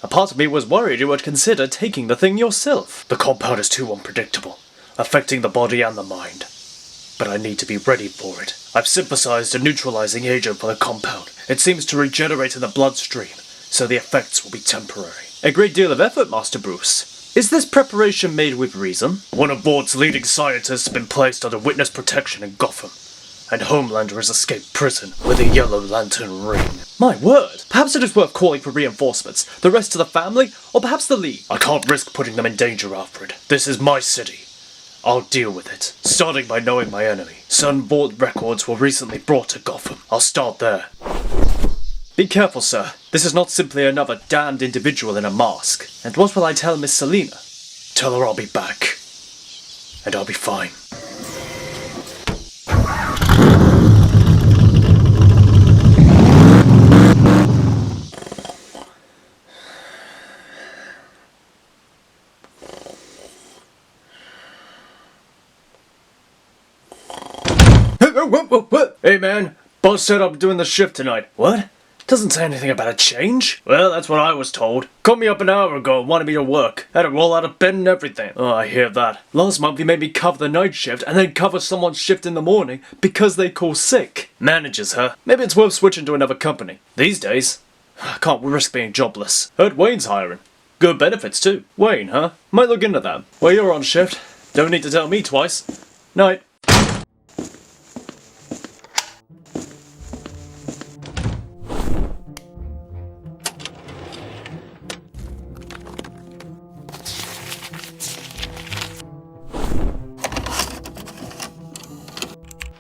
a part of me was worried you would consider taking the thing yourself. The compound is too unpredictable, affecting the body and the mind. But I need to be ready for it. I've synthesized a neutralizing agent for the compound. It seems to regenerate in the bloodstream, so the effects will be temporary. A great deal of effort, Master Bruce. Is this preparation made with reason? One of Vaught's leading scientists has been placed under witness protection in Gotham, and Homelander has escaped prison with a Yellow Lantern ring. My word! Perhaps it is worth calling for reinforcements. The rest of the family, or perhaps the League. I can't risk putting them in danger, Alfred. This is my city. I'll deal with it, starting by knowing my enemy. Some Vault records were recently brought to Gotham. I'll start there. Be careful, sir. This is not simply another damned individual in a mask. And what will I tell Miss Selina? Tell her I'll be back. And I'll be fine. Hey man, boss said I'm doing the shift tonight. What? Doesn't say anything about a change. Well, that's what I was told. Called me up an hour ago and wanted me to work. Had to roll out of bed and everything. Oh, I hear that. Last month he made me cover the night shift and then cover someone's shift in the morning because they call sick. Managers, huh? Maybe it's worth switching to another company. These days, I can't risk being jobless. Heard Wayne's hiring. Good benefits too. Wayne, huh? Might look into that. Well, you're on shift. Don't need to tell me twice. Night.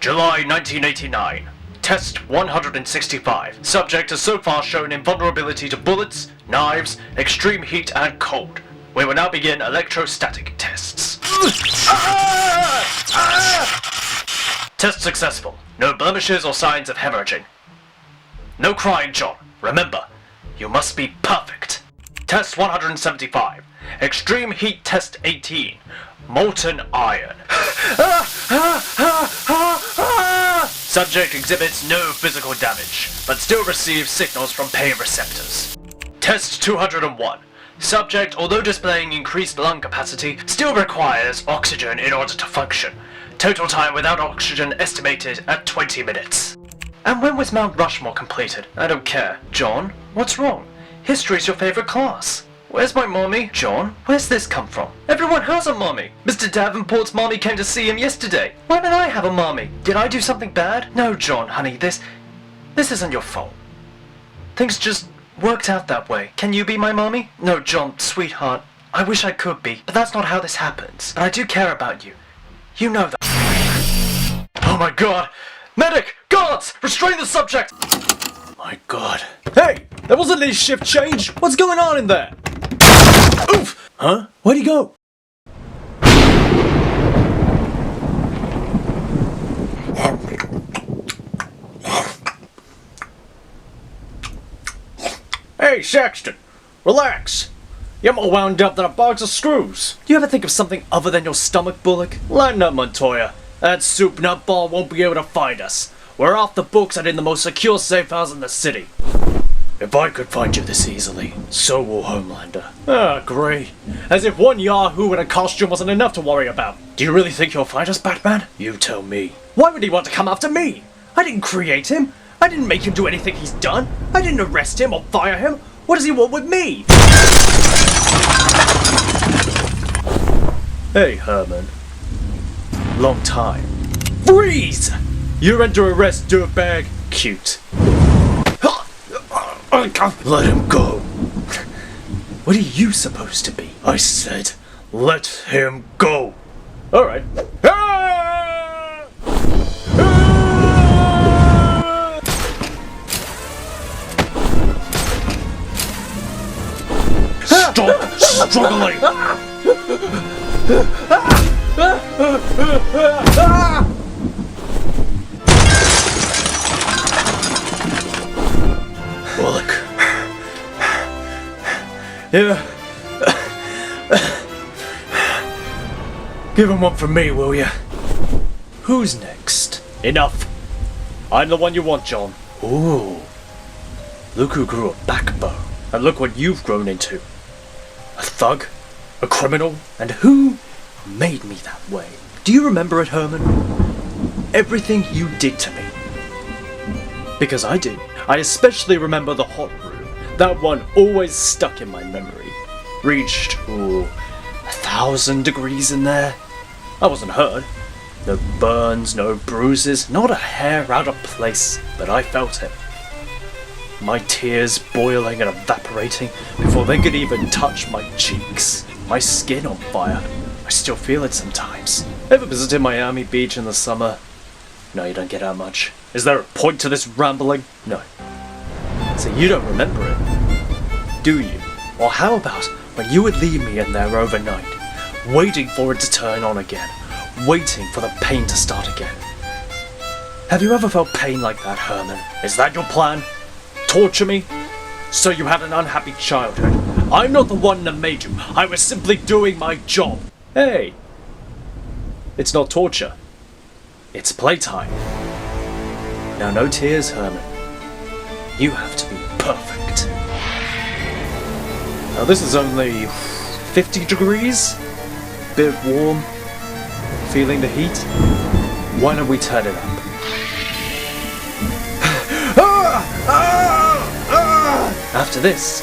July 1989. Test 165. Subject has so far shown invulnerability to bullets, knives, extreme heat and cold. We will now begin electrostatic tests. Test successful. No blemishes or signs of hemorrhaging. No crying, John. Remember, you must be perfect. Test 175. Extreme heat test 18. Molten iron. Subject exhibits no physical damage, but still receives signals from pain receptors. Test 201. Subject, although displaying increased lung capacity, still requires oxygen in order to function. Total time without oxygen estimated at 20 minutes. And when was Mount Rushmore completed? I don't care. John, what's wrong? History's your favorite class. Where's my mommy? John, where's this come from? Everyone has a mommy. Mr. Davenport's mommy came to see him yesterday. Why don't I have a mommy? Did I do something bad? No, John, honey, this isn't your fault. Things just worked out that way. Can you be my mommy? No, John, sweetheart. I wish I could be, but that's not how this happens. But I do care about you. You know that. Oh my god! Medic! Guards! Restrain the subject! My god. Hey! There wasn't any shift change! What's going on in there? Oof! Huh? Where'd he go? Hey, Sexton! Relax! You're more wound up than a box of screws. Do you ever think of something other than your stomach, Bullock? Lighten up, Montoya. That soup nutball won't be able to find us. We're off the books and in the most secure safe house in the city. If I could find you this easily, so will Homelander. Ah, great. As if one Yahoo in a costume wasn't enough to worry about. Do you really think he'll find us, Batman? You tell me. Why would he want to come after me? I didn't create him. I didn't make him do anything he's done. I didn't arrest him or fire him. What does he want with me? Hey, Herman. Long time. Freeze! You're under arrest, dirtbag. Cute. Let him go. What are you supposed to be? I said, let him go. Alright. Stop struggling! Bullock. Yeah. Give him one for me, will ya? Who's next? Enough. I'm the one you want, John. Ooh. Look who grew a backbone. And look what you've grown into. A thug? A criminal? And who made me that way? Do you remember it, Herman? Everything you did to me. Because I do. I especially remember the hot room. That one always stuck in my memory. Reached, 1,000 degrees in there. I wasn't hurt. No burns, no bruises, not a hair out of place, but I felt it. My tears boiling and evaporating before they could even touch my cheeks. My skin on fire. I still feel it sometimes. Ever visited Miami Beach in the summer? No, you don't get out much. Is there a point to this rambling? No. So you don't remember it, do you? Or how about when you would leave me in there overnight, waiting for it to turn on again, waiting for the pain to start again? Have you ever felt pain like that, Herman? Is that your plan? Torture me? So you had an unhappy childhood. I'm not the one that made you. I was simply doing my job. Hey. It's not torture. It's playtime. Now no tears, Herman. You have to be perfect. Now this is only 50 degrees. Bit warm. Feeling the heat. Why don't we turn it up? After this,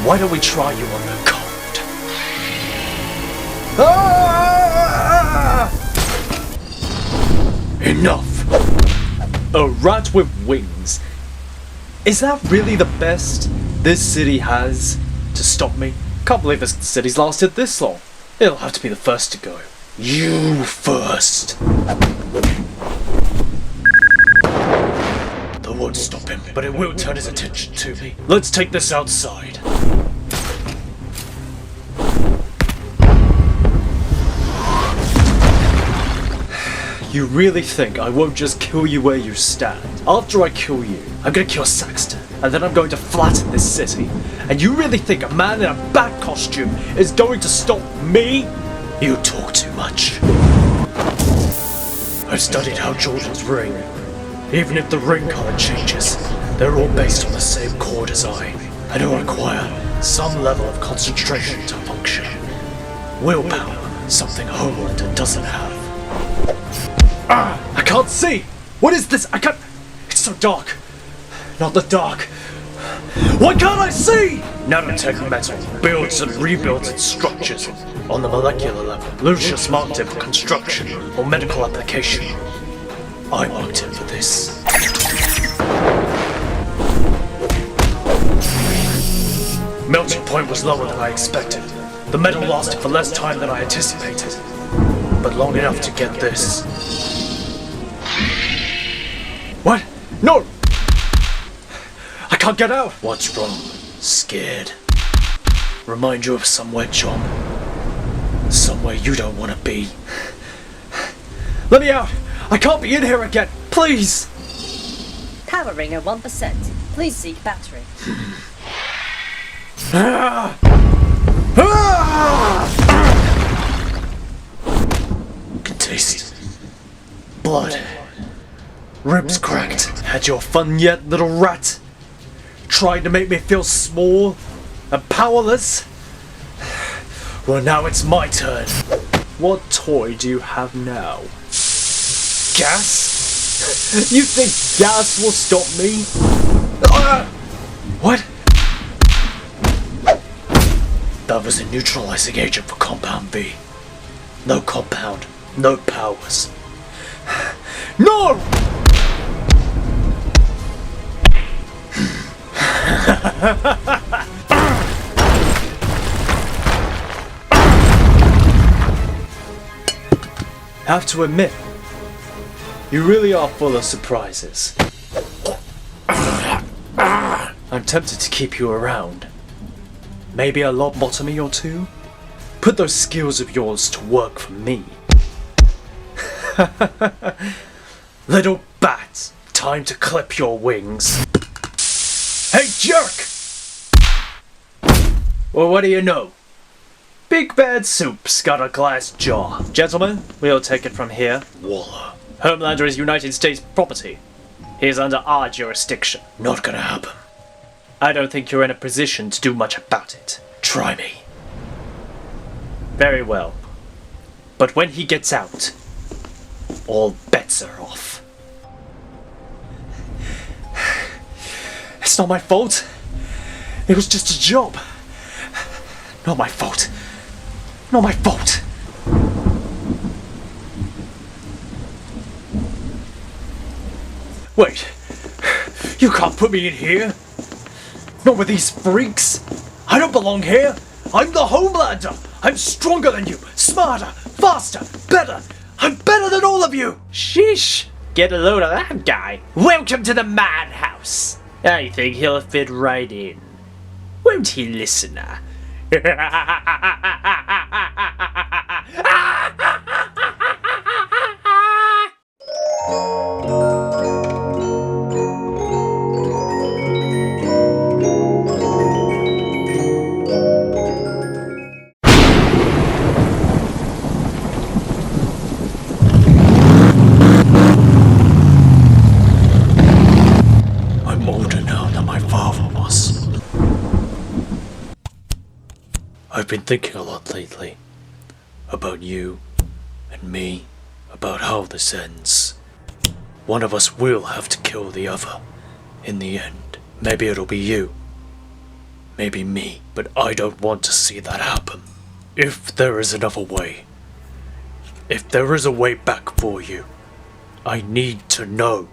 why don't we try you on the cold? Enough! A rat with wings. Is that really the best this city has to stop me? Can't believe this city's lasted this long. It'll have to be the first to go. You first! That won't stop him, but it will turn his attention to me. Let's take this outside. You really think I won't just kill you where you stand? After I kill you, I'm gonna kill Saxton, and then I'm going to flatten this city. And you really think a man in a bat costume is going to stop me? You talk too much. I've studied how Jordan's ring. Even if the ring color changes, they're all based on the same core design. I don't require some level of concentration to function. Willpower, something Homelander doesn't have. I can't see! What is this? I can't... It's so dark. Not the dark. Why can't I see? Nanotech metal builds and rebuilds its structures. On the molecular level, Lucius marked it for construction or medical application. I marked it for this. Melting point was lower than I expected. The metal lasted for less time than I anticipated, but long enough to get this. What? No! I can't get out! What's wrong? Scared? Remind you of somewhere, John? Somewhere you don't want to be. Let me out! I can't be in here again! Please! Powering at 1%. Please seek battery. Can taste blood. Ribs cracked. Had your fun yet, little rat? Trying to make me feel small and powerless? Well, now it's my turn. What toy do you have now? Gas? You think gas will stop me? What? That was a neutralizing agent for Compound V. No compound, no powers. No! Have to admit, you really are full of surprises. I'm tempted to keep you around. Maybe a lobotomy or two? Put those skills of yours to work for me. Little bat, time to clip your wings. Hey, jerk! Well, what do you know? Big Bad Supes got a glass jaw. Gentlemen, we'll take it from here. Waller. Homelander is United States property. He is under our jurisdiction. Not gonna happen. I don't think you're in a position to do much about it. Try me. Very well. But when he gets out, all bets are off. It's not my fault. It was just a job. Not my fault. Not my fault. Wait. You can't put me in here. Not with these freaks. I don't belong here. I'm the Homelander. I'm stronger than you. Smarter. Faster. Better. I'm better than all of you. Sheesh! Get a load of that guy. Welcome to the madhouse. I think he'll fit right in. Won't he, listener? I'm older now than my father was. I've been thinking a lot lately. About you and me. About how this ends. One of us will have to kill the other. In the end. Maybe it'll be you. Maybe me. But I don't want to see that happen. If there is another way. If there is a way back for you. I need to know.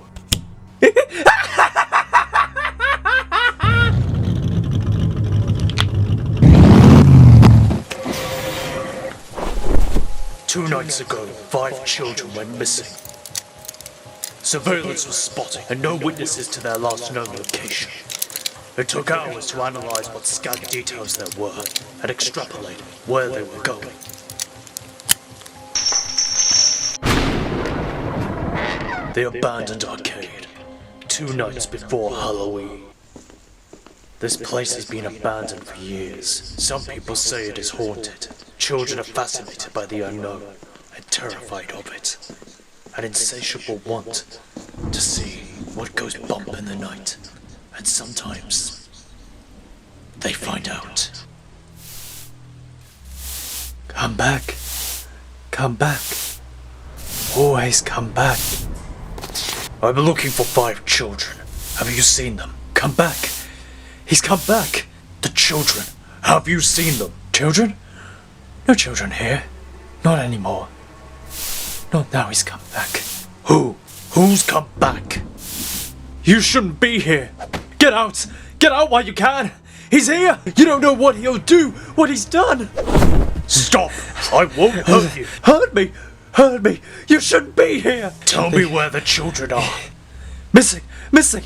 2 nights ago, 5 children went missing. Surveillance was spotted, and no witnesses to their last known location. It took hours to analyze what scant details there were, and extrapolate where they were going. The abandoned arcade, 2 nights before Halloween. This place has been abandoned for years. Some people say it is haunted. Children are fascinated by the unknown and terrified of it. An insatiable want to see what goes bump in the night. And sometimes they find out. Come back. Come back. Always come back. I'm looking for 5 children. Have you seen them? Come back. He's come back. The children. Have you seen them? Children? No children here. Not anymore. Not now he's come back. Who? Who's come back? You shouldn't be here. Get out! Get out while you can! He's here! You don't know what he'll do, what he's done! Stop! I won't hurt you! Hurt me! Hurt me! You shouldn't be here! Tell me where the children are. Missing! Missing!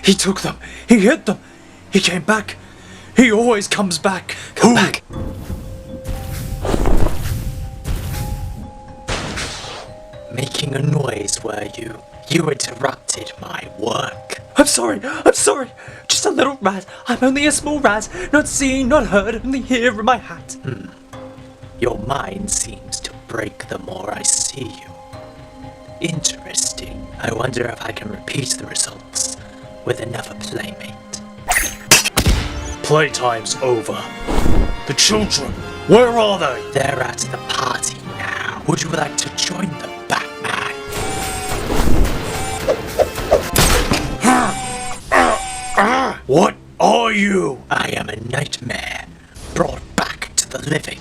He took them! He hid them! He came back! He always comes back! Come back! Making a noise, were you? You interrupted my work. I'm sorry! I'm sorry! Just a little rat! I'm only a small rat! Not seen, not heard, only here in my hat! Your mind seems to break the more I see you. Interesting. I wonder if I can repeat the results with another playmate. Playtime's over. The children, where are they? They're at the party now. Would you like to join them, Batman? What are you? I am a nightmare brought back to the living.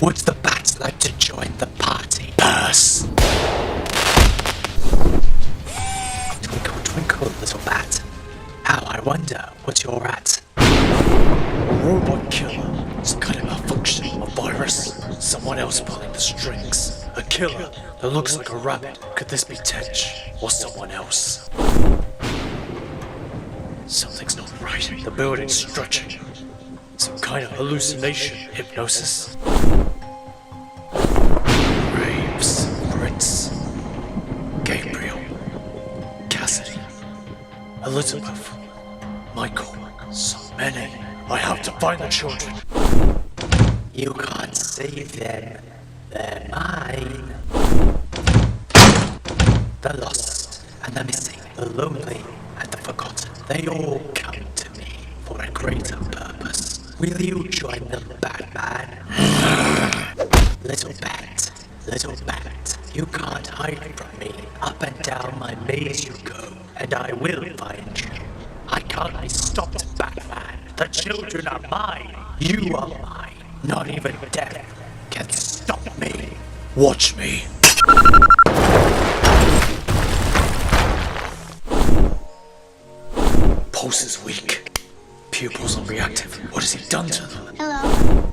Would the bats like to join the party? Pass. Twinkle, twinkle, little bat. How, I wonder what you're at. A robot killer. Some kind of malfunction. A virus. Someone else pulling the strings. A killer that looks like a rabbit. Could this be Tetch or someone else? Something's not right. The building's stretching. Some kind of hallucination. Hypnosis. Graves. Fritz. Gabriel. Cassidy. Elizabeth. Michael. So many. I have to find the children. You can't save them. They're mine. The lost and the missing, the lonely and the forgotten, they all come to me for a greater purpose. Will you join them, Batman? Little bat, you can't hide from me. Up and down my maze you go, and I will find you. I can't be stopped, Batman. The children are mine. You are mine. Not even death can stop me. Watch me. Pulse is weak. Pupils are reactive. What has he done to them? Hello.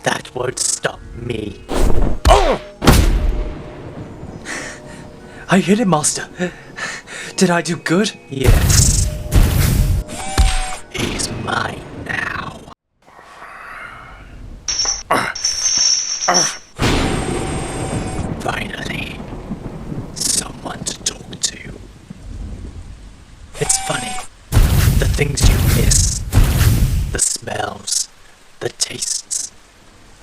That won't stop me. I hit him, Master. Did I do good? Yes. He's mine now. Finally, someone to talk to. It's funny, the things you miss, the smells, the tastes,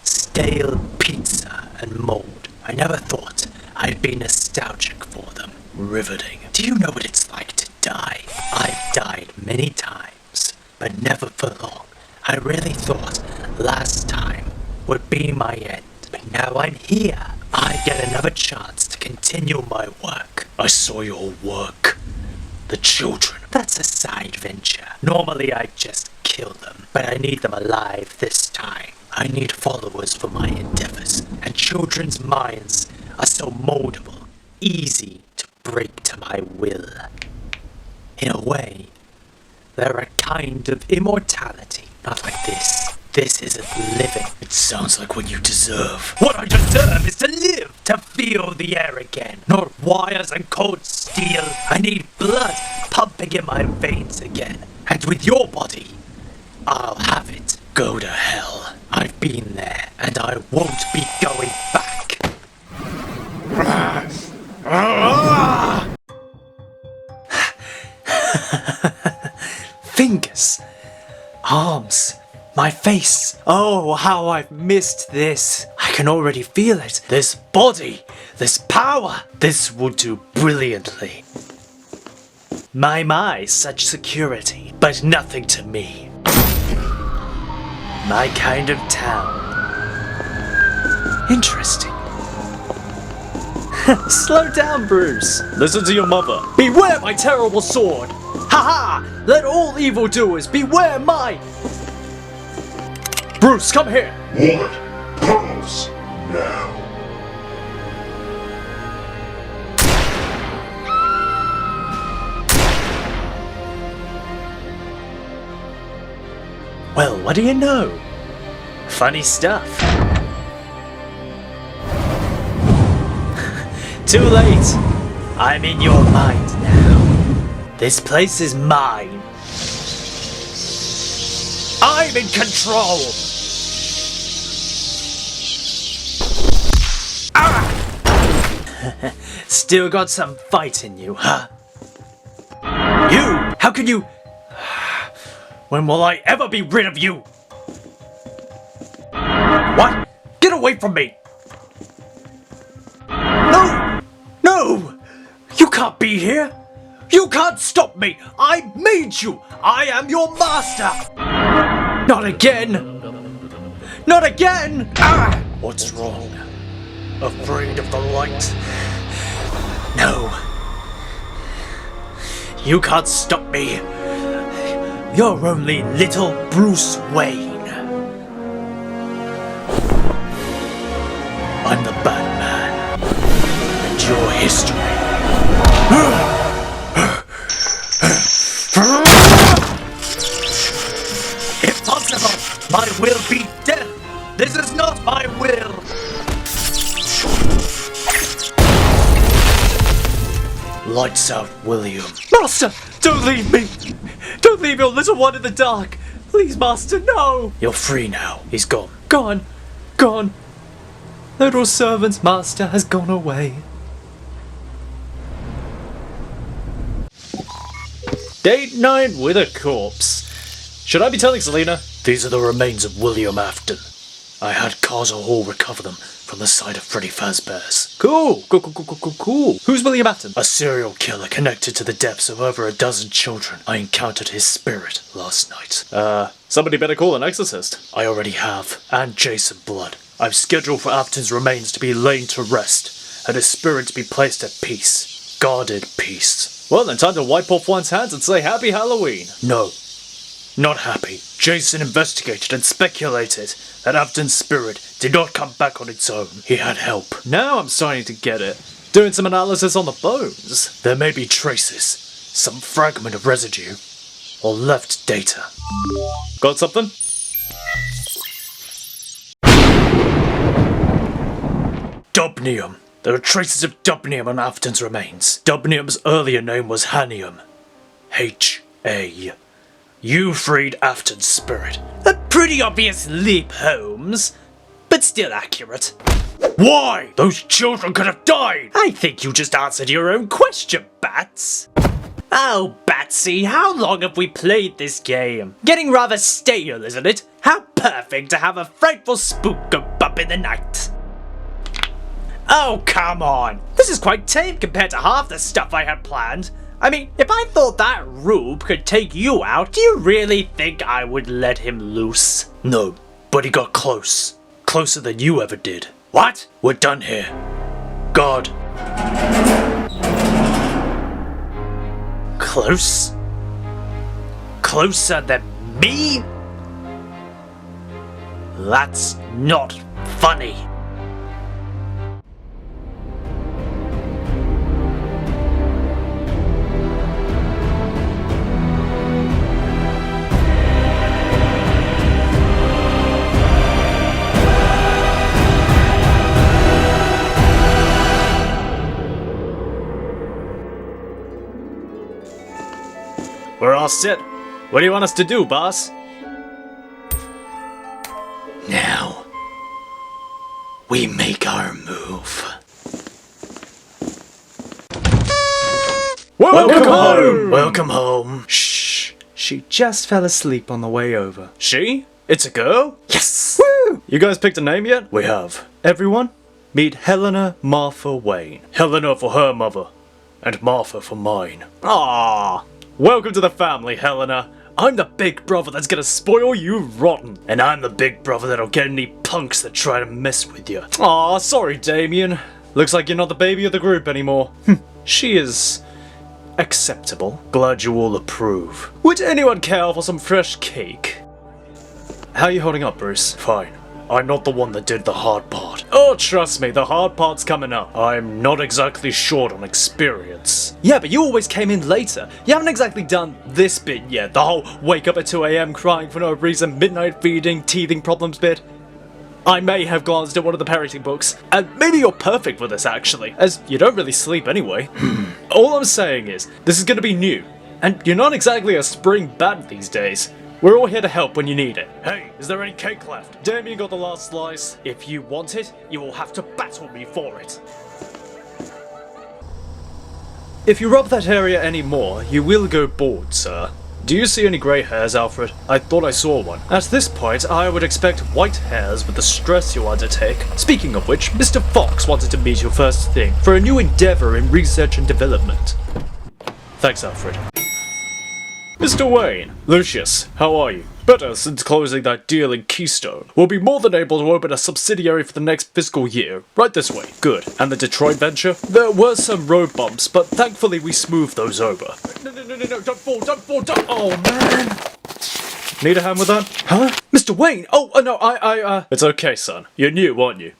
stale pizza and mold. I never thought I'd be nostalgic for them. Riveting. Do you know what it's like to die? I've died many times, but never for long. I really thought last time would be my end, but now I'm here. I get another chance to continue my work. I saw your work. The children. That's a side venture. Normally I'd just kill them, but I need them alive this time. I need followers for my endeavors, and children's minds are so moldable, easy to break to my will. In a way, they're a kind of immortality. Not like this. This isn't living. It sounds like what you deserve. What I deserve is to live, to feel the air again. Not wires and cold steel. I need blood pumping in my veins again. And with your body, I'll have it. Go to hell. I've been there, and I won't be going back. Fingers. Arms. My face. Oh, how I've missed this. I can already feel it. This body. This power. This will do brilliantly. My, such security, but nothing to me. My kind of town. Interesting. Slow down, Bruce. Listen to your mother. Beware my terrible sword! Ha ha! Let all evildoers beware my... Bruce, come here! What? Pearls! Now. Well, what do you know? Funny stuff. Too late! I'm in your mind now. This place is mine. I'm in control! Ah! Still got some fight in you, huh? You! How can you... When will I ever be rid of you? What? Get away from me! No! No! You can't be here! You can't stop me! I made you! I am your master! Not again! Not again! Ah! What's wrong? Afraid of the light? No. You can't stop me. You're only little Bruce Wayne. I'm the Batman. And your history. If possible, my will be death. This is not my will. Lights out, William. Master, don't leave me. Don't leave your little one in the dark. Please, Master, no. You're free now. He's gone. Gone. Gone. Little servant's master has gone away. Date night with a corpse. Should I be telling Selena? These are the remains of William Afton. I had Carter Hall recover them from the site of Freddy Fazbear's. Cool. Who's William Afton? A serial killer connected to the deaths of over a dozen children. I encountered his spirit last night. Somebody better call an exorcist. I already have. And Jason Blood. I've scheduled for Afton's remains to be laid to rest, and his spirit to be placed at peace. Guarded peace. Well, then time to wipe off one's hands and say Happy Halloween. No. Not happy. Jason investigated and speculated that Afton's spirit did not come back on its own. He had help. Now I'm starting to get it. Doing some analysis on the bones. There may be traces, some fragment of residue, or left data. Got something? Dubnium. There are traces of dubnium on Afton's remains. Dubnium's earlier name was Hanium. H-A. You freed Afton's spirit. A pretty obvious leap, Holmes, but still accurate. Why? Those children could have died! I think you just answered your own question, Bats. Oh, Batsy, how long have we played this game? Getting rather stale, isn't it? How perfect to have a frightful spook go bump in the night. Oh, come on. This is quite tame compared to half the stuff I had planned. I mean, if I thought that Rube could take you out, do you really think I would let him loose? No, but he got close. Closer than you ever did. What? We're done here. God. Close? Closer than me? That's not funny. We're all set. What do you want us to do, boss? Now, we make our move. Welcome home! Welcome home. Shh. She just fell asleep on the way over. She? It's a girl? Yes! Woo! You guys picked a name yet? We have. Everyone, meet Helena Martha Wayne. Helena for her mother. And Martha for mine. Ah, welcome to the family, Helena. I'm the big brother that's gonna spoil you rotten. And I'm the big brother that'll get any punks that try to mess with you. Aw, sorry, Damien. Looks like you're not the baby of the group anymore. She is acceptable. Glad you all approve. Would anyone care for some fresh cake? How are you holding up, Bruce? Fine. I'm not the one that did the hard part. Oh, trust me, the hard part's coming up. I'm not exactly short on experience. Yeah, but you always came in later. You haven't exactly done this bit yet. The whole wake up at 2 AM crying for no reason, midnight feeding, teething problems bit. I may have glanced at one of the parenting books, and maybe you're perfect for this actually, as you don't really sleep anyway. All I'm saying is, this is gonna be new, and you're not exactly a spring bat these days. We're all here to help when you need it. Hey, is there any cake left? Damien got the last slice. If you want it, you will have to battle me for it. If you rub that area any more, you will go bald, sir. Do you see any grey hairs, Alfred? I thought I saw one. At this point, I would expect white hairs with the stress you undertake. Speaking of which, Mr. Fox wanted to meet you first thing for a new endeavour in research and development. Thanks, Alfred. Mr. Wayne, Lucius, how are you? Better since closing that deal in Keystone. We'll be more than able to open a subsidiary for the next fiscal year. Right this way. Good. And the Detroit venture? There were some road bumps, but thankfully we smoothed those over. No, don't fall, don't. Oh, man. Need a hand with that? Huh? Mr. Wayne? Oh, no, It's okay, son. You're new, aren't you?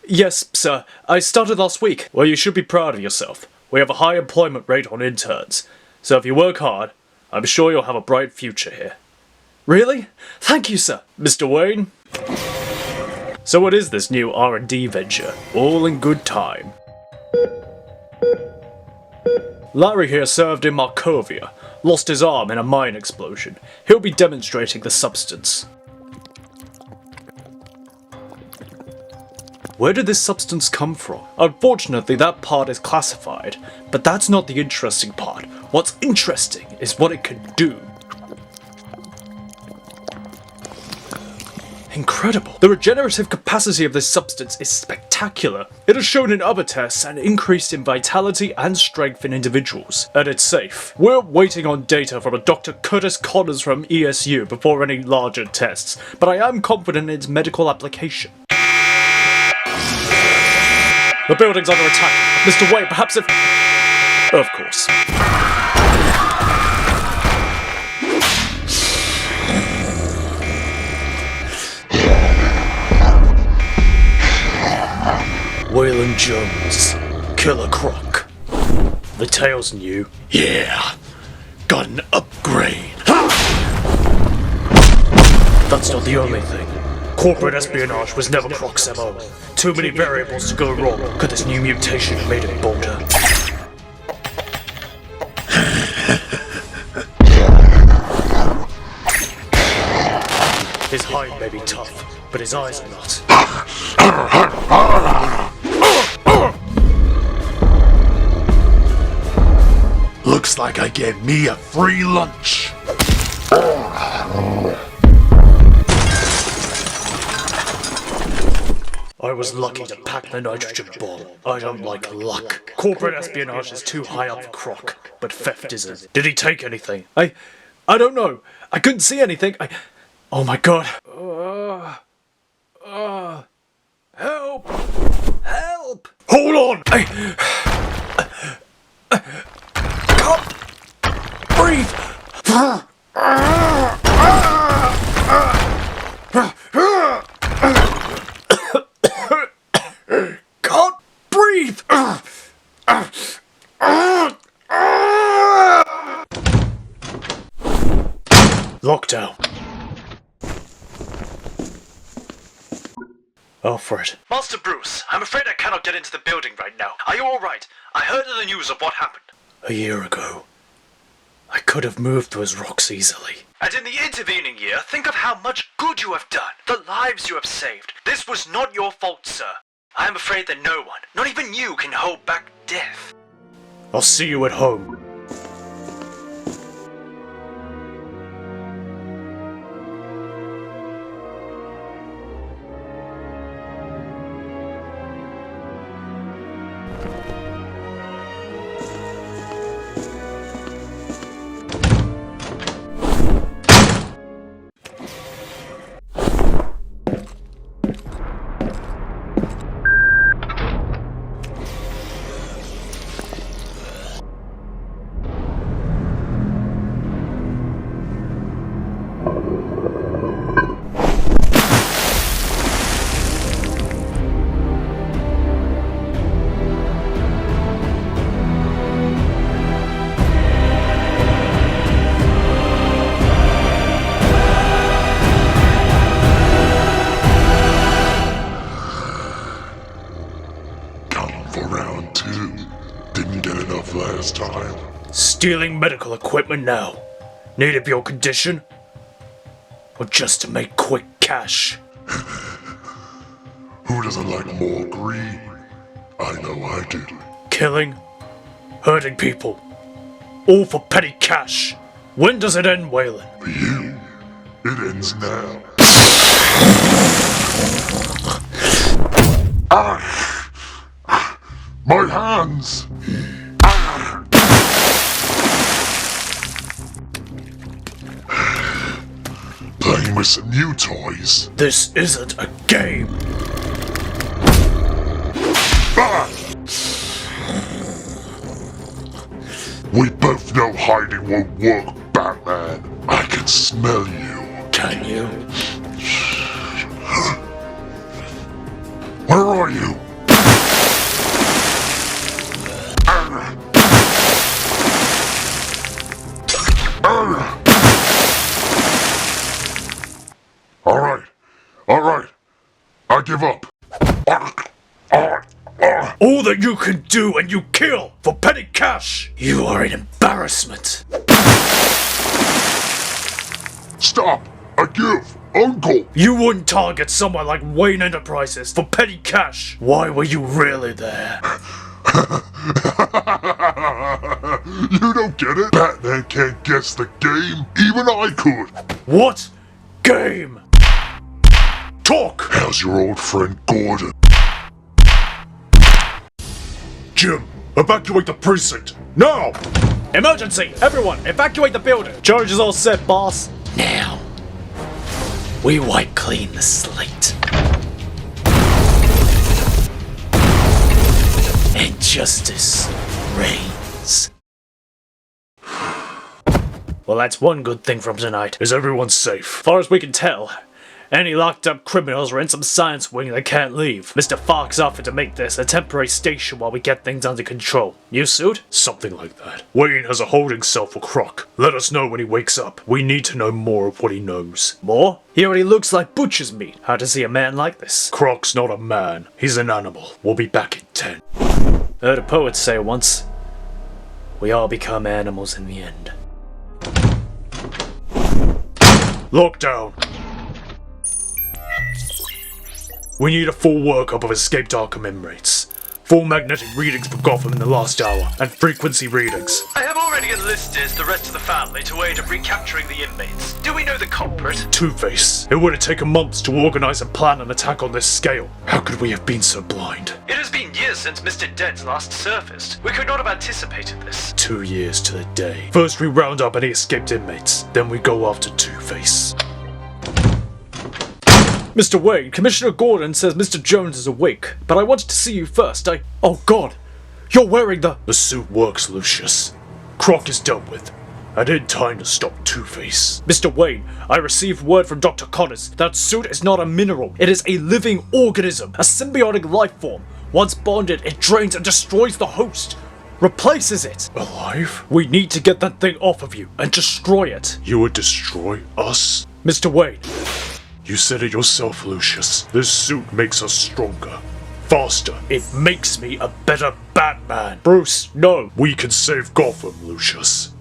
Yes, sir. I started last week. Well, you should be proud of yourself. We have a high employment rate on interns. So if you work hard, I'm sure you'll have a bright future here. Really? Thank you, sir. Mr. Wayne? So what is this new R&D venture? All in good time. Larry here served in Markovia. Lost his arm in a mine explosion. He'll be demonstrating the substance. Where did this substance come from? Unfortunately, that part is classified, but that's not the interesting part. What's interesting is what it can do. Incredible. The regenerative capacity of this substance is spectacular. It has shown in other tests an increase in vitality and strength in individuals. And it's safe. We're waiting on data from a Dr. Curtis Connors from ESU before any larger tests, but I am confident in its medical application. The building's under attack. Mr. Wayne, perhaps if... Of course. Waylon Jones, Killer Croc. The tail's new. Yeah, got an upgrade. That's not the only thing. Corporate espionage was never Croc's MO. Too many variables to go wrong. Could this new mutation have made it bolder? His hide may be tough, but his eyes are not. Looks like I gave me a free lunch. I was lucky to pack the nitrogen bomb. I don't like luck. Corporate espionage is too high up for Croc, but theft isn't. Did he take anything? I don't know. I couldn't see anything. Oh my god. Help! Help! Hold on! Can't breathe! Can't breathe! Lockdown. Alfred. Master Bruce, I'm afraid I cannot get into the building right now. Are you alright? I heard in the news of what happened. A year ago, I could have moved those rocks easily. And in the intervening year, think of how much good you have done. The lives you have saved. This was not your fault, sir. I am afraid that no one, not even you, can hold back death. I'll see you at home. time. Stealing medical equipment now. Need of your condition? Or just to make quick cash? Who doesn't like more greed? I know I do. Killing? Hurting people? All for petty cash. When does it end, Waylon? For you, it ends now. My hands! Playing with some new toys. This isn't a game. We both know hiding won't work, Batman. I can smell you. Can you? Where are you? Alright. I give up. All that you can do and you kill for petty cash. You are an embarrassment. Stop! I give! Uncle! You wouldn't target someone like Wayne Enterprises for petty cash. Why were you really there? You don't get it? Batman can't guess the game. Even I could. What? Game? Talk! How's your old friend Gordon? Jim, evacuate the precinct. Now! Emergency! Everyone, evacuate the building! Charge is all set, boss. Now, we wipe clean the slate. And justice reigns. Well, that's one good thing from tonight. Is everyone safe? Far as we can tell. Any locked up criminals are in some science wing that can't leave. Mr. Fox offered to make this a temporary station while we get things under control. New suit? Something like that. Wayne has a holding cell for Croc. Let us know when he wakes up. We need to know more of what he knows. More? He already looks like butcher's meat. How to see a man like this? Croc's not a man. He's an animal. We'll be back in 10. Heard a poet say once, we all become animals in the end. Lockdown. We need a full workup of escaped Arkham inmates. Full magnetic readings for Gotham in the last hour, and frequency readings. I have already enlisted the rest of the family to aid in recapturing the inmates. Do we know the culprit? Two-Face. It would have taken months to organize and plan an attack on this scale. How could we have been so blind? It has been years since Mr. Dead's last surfaced. We could not have anticipated this. 2 years to the day. First we round up any escaped inmates, then we go after Two-Face. Mr. Wayne, Commissioner Gordon says Mr. Jones is awake, but I wanted to see you first. Oh god, you're wearing the suit works, Lucius. Croc is dealt with, and in time to stop Two-Face. Mr. Wayne, I received word from Dr. Connors that suit is not a mineral. It is a living organism, a symbiotic life form. Once bonded, it drains and destroys the host. Replaces it. Alive? We need to get that thing off of you and destroy it. You would destroy us? Mr. Wayne. You said it yourself, Lucius. This suit makes us stronger. Faster. It makes me a better Batman. Bruce, no. We can save Gotham, Lucius.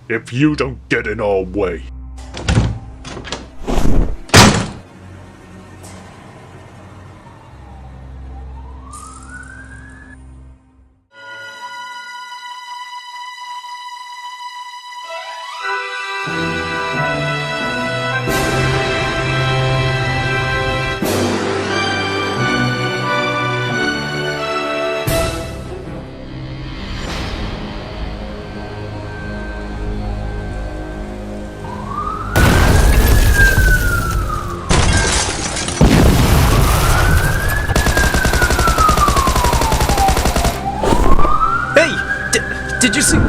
If you don't get in our way. Did you see? We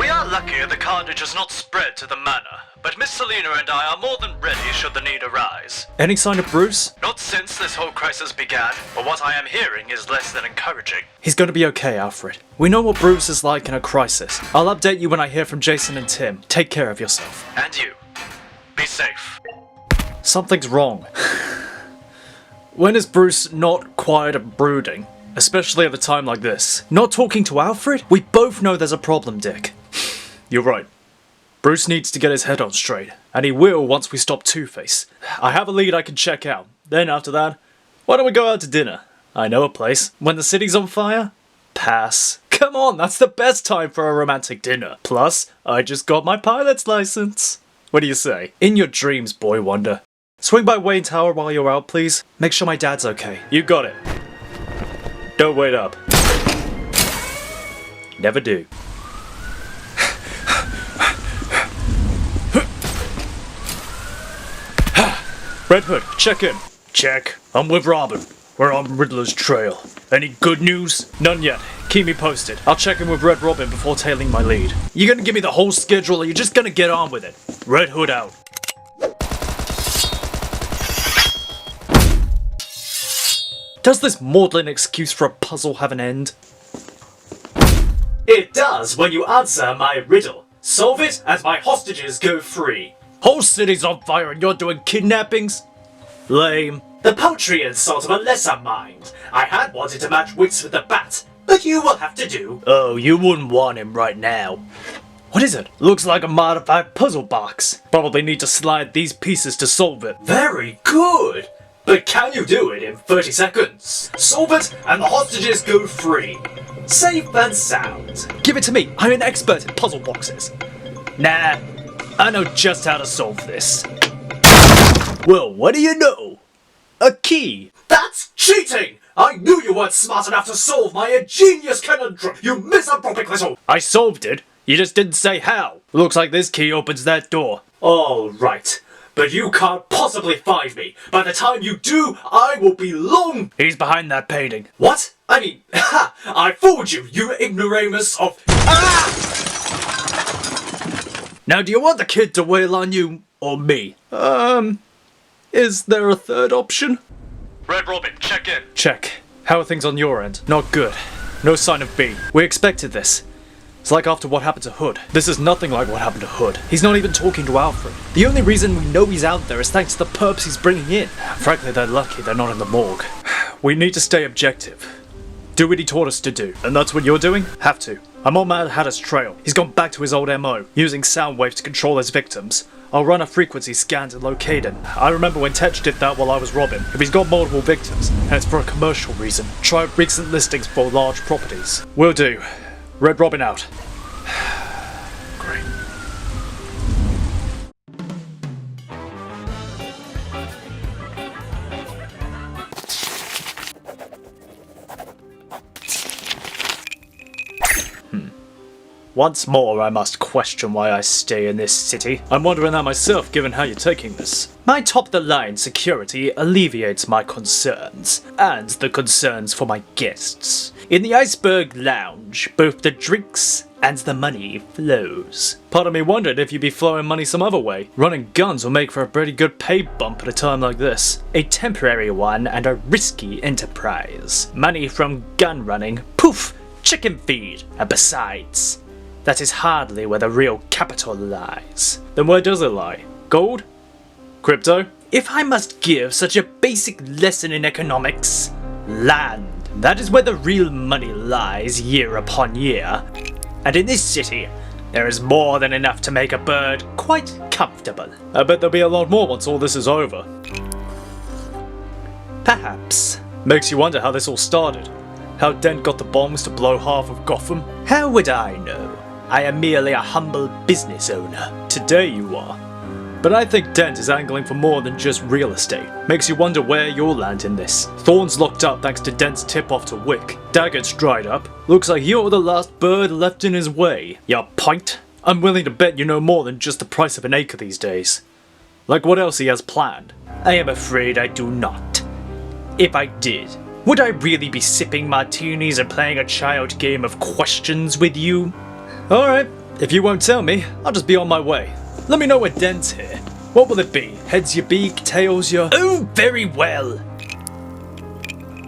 are lucky the carnage has not spread to the manor, but Miss Selina and I are more than ready should the need arise. Any sign of Bruce? Not since this whole crisis began, but what I am hearing is less than encouraging. He's gonna be okay, Alfred. We know what Bruce is like in a crisis. I'll update you when I hear from Jason and Tim. Take care of yourself. And you. Be safe. Something's wrong. When is Bruce not quiet and brooding? Especially at a time like this. Not talking to Alfred? We both know there's a problem, Dick. You're right. Bruce needs to get his head on straight, and he will once we stop Two-Face. I have a lead I can check out. Then after that, why don't we go out to dinner? I know a place. When the city's on fire? Pass. Come on, that's the best time for a romantic dinner. Plus, I just got my pilot's license. What do you say? In your dreams, Boy Wonder. Swing by Wayne Tower while you're out, please. Make sure my dad's okay. You got it. Don't wait up. Never do. Red Hood, check in. Check. I'm with Robin. We're on Riddler's trail. Any good news? None yet. Keep me posted. I'll check in with Red Robin before tailing my lead. You gonna give me the whole schedule or you just gonna get on with it? Red Hood out. Does this maudlin excuse for a puzzle have an end? It does when you answer my riddle. Solve it and my hostages go free. Whole city's on fire and you're doing kidnappings? Lame. The poultry insult of a lesser mind. I had wanted to match wits with the bat, but you will have to do. Oh, you wouldn't want him right now. What is it? Looks like a modified puzzle box. Probably need to slide these pieces to solve it. Very good. But can you do it in 30 seconds? Solve it and the hostages go free. Safe and sound. Give it to me. I'm an expert in puzzle boxes. Nah, I know just how to solve this. Well, what do you know? A key. That's cheating! I knew you weren't smart enough to solve my ingenious conundrum, you misanthropic little... I solved it. You just didn't say how. Looks like this key opens that door. All right. But you can't possibly find me. By the time you do, I will be long... He's behind that painting. What? I mean, ha! I fooled you, you ignoramus of... Ah! Now, do you want the kid to wail on you, or me? Is there a third option? Red Robin, check in. Check. How are things on your end? Not good. No sign of B. We expected this. It's like after what happened to Hood. This is nothing like what happened to Hood. He's not even talking to Alfred. The only reason we know he's out there is thanks to the perps he's bringing in. Frankly, they're lucky they're not in the morgue. We need to stay objective. Do what he taught us to do. And that's what you're doing? Have to. I'm on Mad Hatter's trail. He's gone back to his old MO, using sound waves to control his victims. I'll run a frequency scan to locate him. I remember when Tetch did that while I was Robin. If he's got multiple victims, and it's for a commercial reason, try recent listings for large properties. Will do. Red Robin out. Great. Once more, I must question why I stay in this city. I'm wondering that myself, given how you're taking this. My top-the-line security alleviates my concerns, and the concerns for my guests. In the Iceberg Lounge, both the drinks and the money flows. Part of me wondered if you'd be flowing money some other way. Running guns will make for a pretty good pay bump at a time like this. A temporary one and a risky enterprise. Money from gun running, poof, chicken feed, and besides... that is hardly where the real capital lies. Then where does it lie? Gold? Crypto? If I must give such a basic lesson in economics, land. That is where the real money lies year upon year. And in this city, there is more than enough to make a bird quite comfortable. I bet there'll be a lot more once all this is over. Perhaps. Makes you wonder how this all started. How Dent got the bombs to blow half of Gotham? How would I know? I am merely a humble business owner. Today you are. But I think Dent is angling for more than just real estate. Makes you wonder where you'll land in this. Thorn's locked up thanks to Dent's tip-off to Wick. Daggett's dried up. Looks like you're the last bird left in his way. Your point? I'm willing to bet you know more than just the price of an acre these days. Like what else he has planned. I am afraid I do not. If I did, would I really be sipping martinis and playing a child game of questions with you? Alright, if you won't tell me, I'll just be on my way. Let me know when Dent's here. What will it be? Heads your beak, tails your... Oh, very well!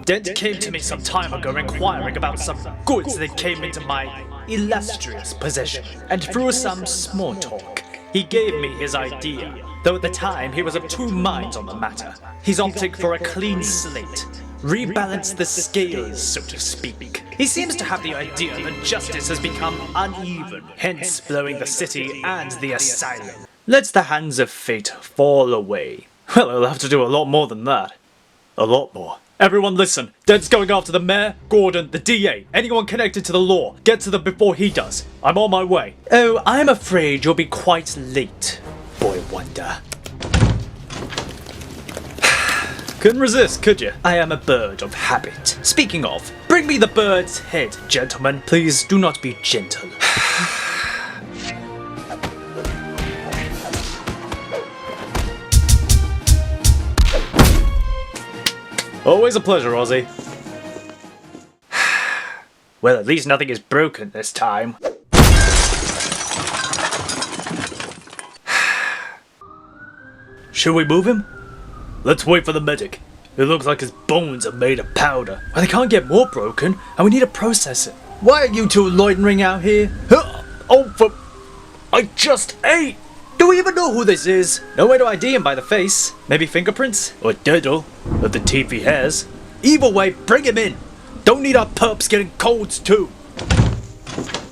Dent came to me some time ago inquiring about some goods that came into my illustrious possession. And through some small talk, he gave me his idea. though at the time he was of two minds on the matter. He's opting for a clean slate. Rebalance the scales, so to speak. He seems to have the idea that justice has become uneven, hence blowing the city and the asylum. Lets the hands of fate fall away. Well, he'll have to do a lot more than that. A lot more. Everyone listen. Dead's going after the mayor, Gordon, the DA, anyone connected to the law. Get to them before he does. I'm on my way. Oh, I'm afraid you'll be quite late, Boy Wonder. Couldn't resist, could you? I am a bird of habit. Speaking of, bring me the bird's head, gentlemen. Please do not be gentle. Always a pleasure, Ozzy. Well, at least nothing is broken this time. Should we move him? Let's wait for the medic. It looks like his bones are made of powder. Well, they can't get more broken, and we need to process it. Why are you two loitering out here? I just ate! Do we even know who this is? No way to ID him by the face. Maybe fingerprints? Or doodle of the teeth he has. Either way, bring him in. Don't need our perps getting colds too.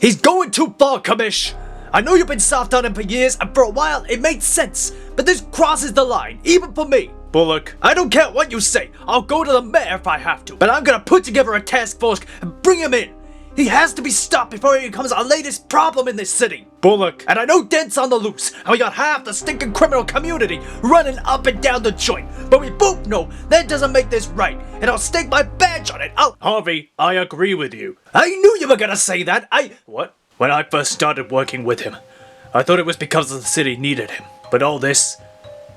He's going too far, Commish. I know you've been soft on him for years, and for a while it made sense. But this crosses the line, even for me. Bullock, I don't care what you say. I'll go to the mayor if I have to. But I'm gonna put together a task force and bring him in. He has to be stopped before he becomes our latest problem in this city. Bullock. And I know Dent's on the loose, and we got half the stinking criminal community running up and down the joint. But we both know that doesn't make this right, and I'll stake my badge on it. Harvey, I agree with you. I knew you were gonna say that. What? When I first started working with him, I thought it was because the city needed him. But all this,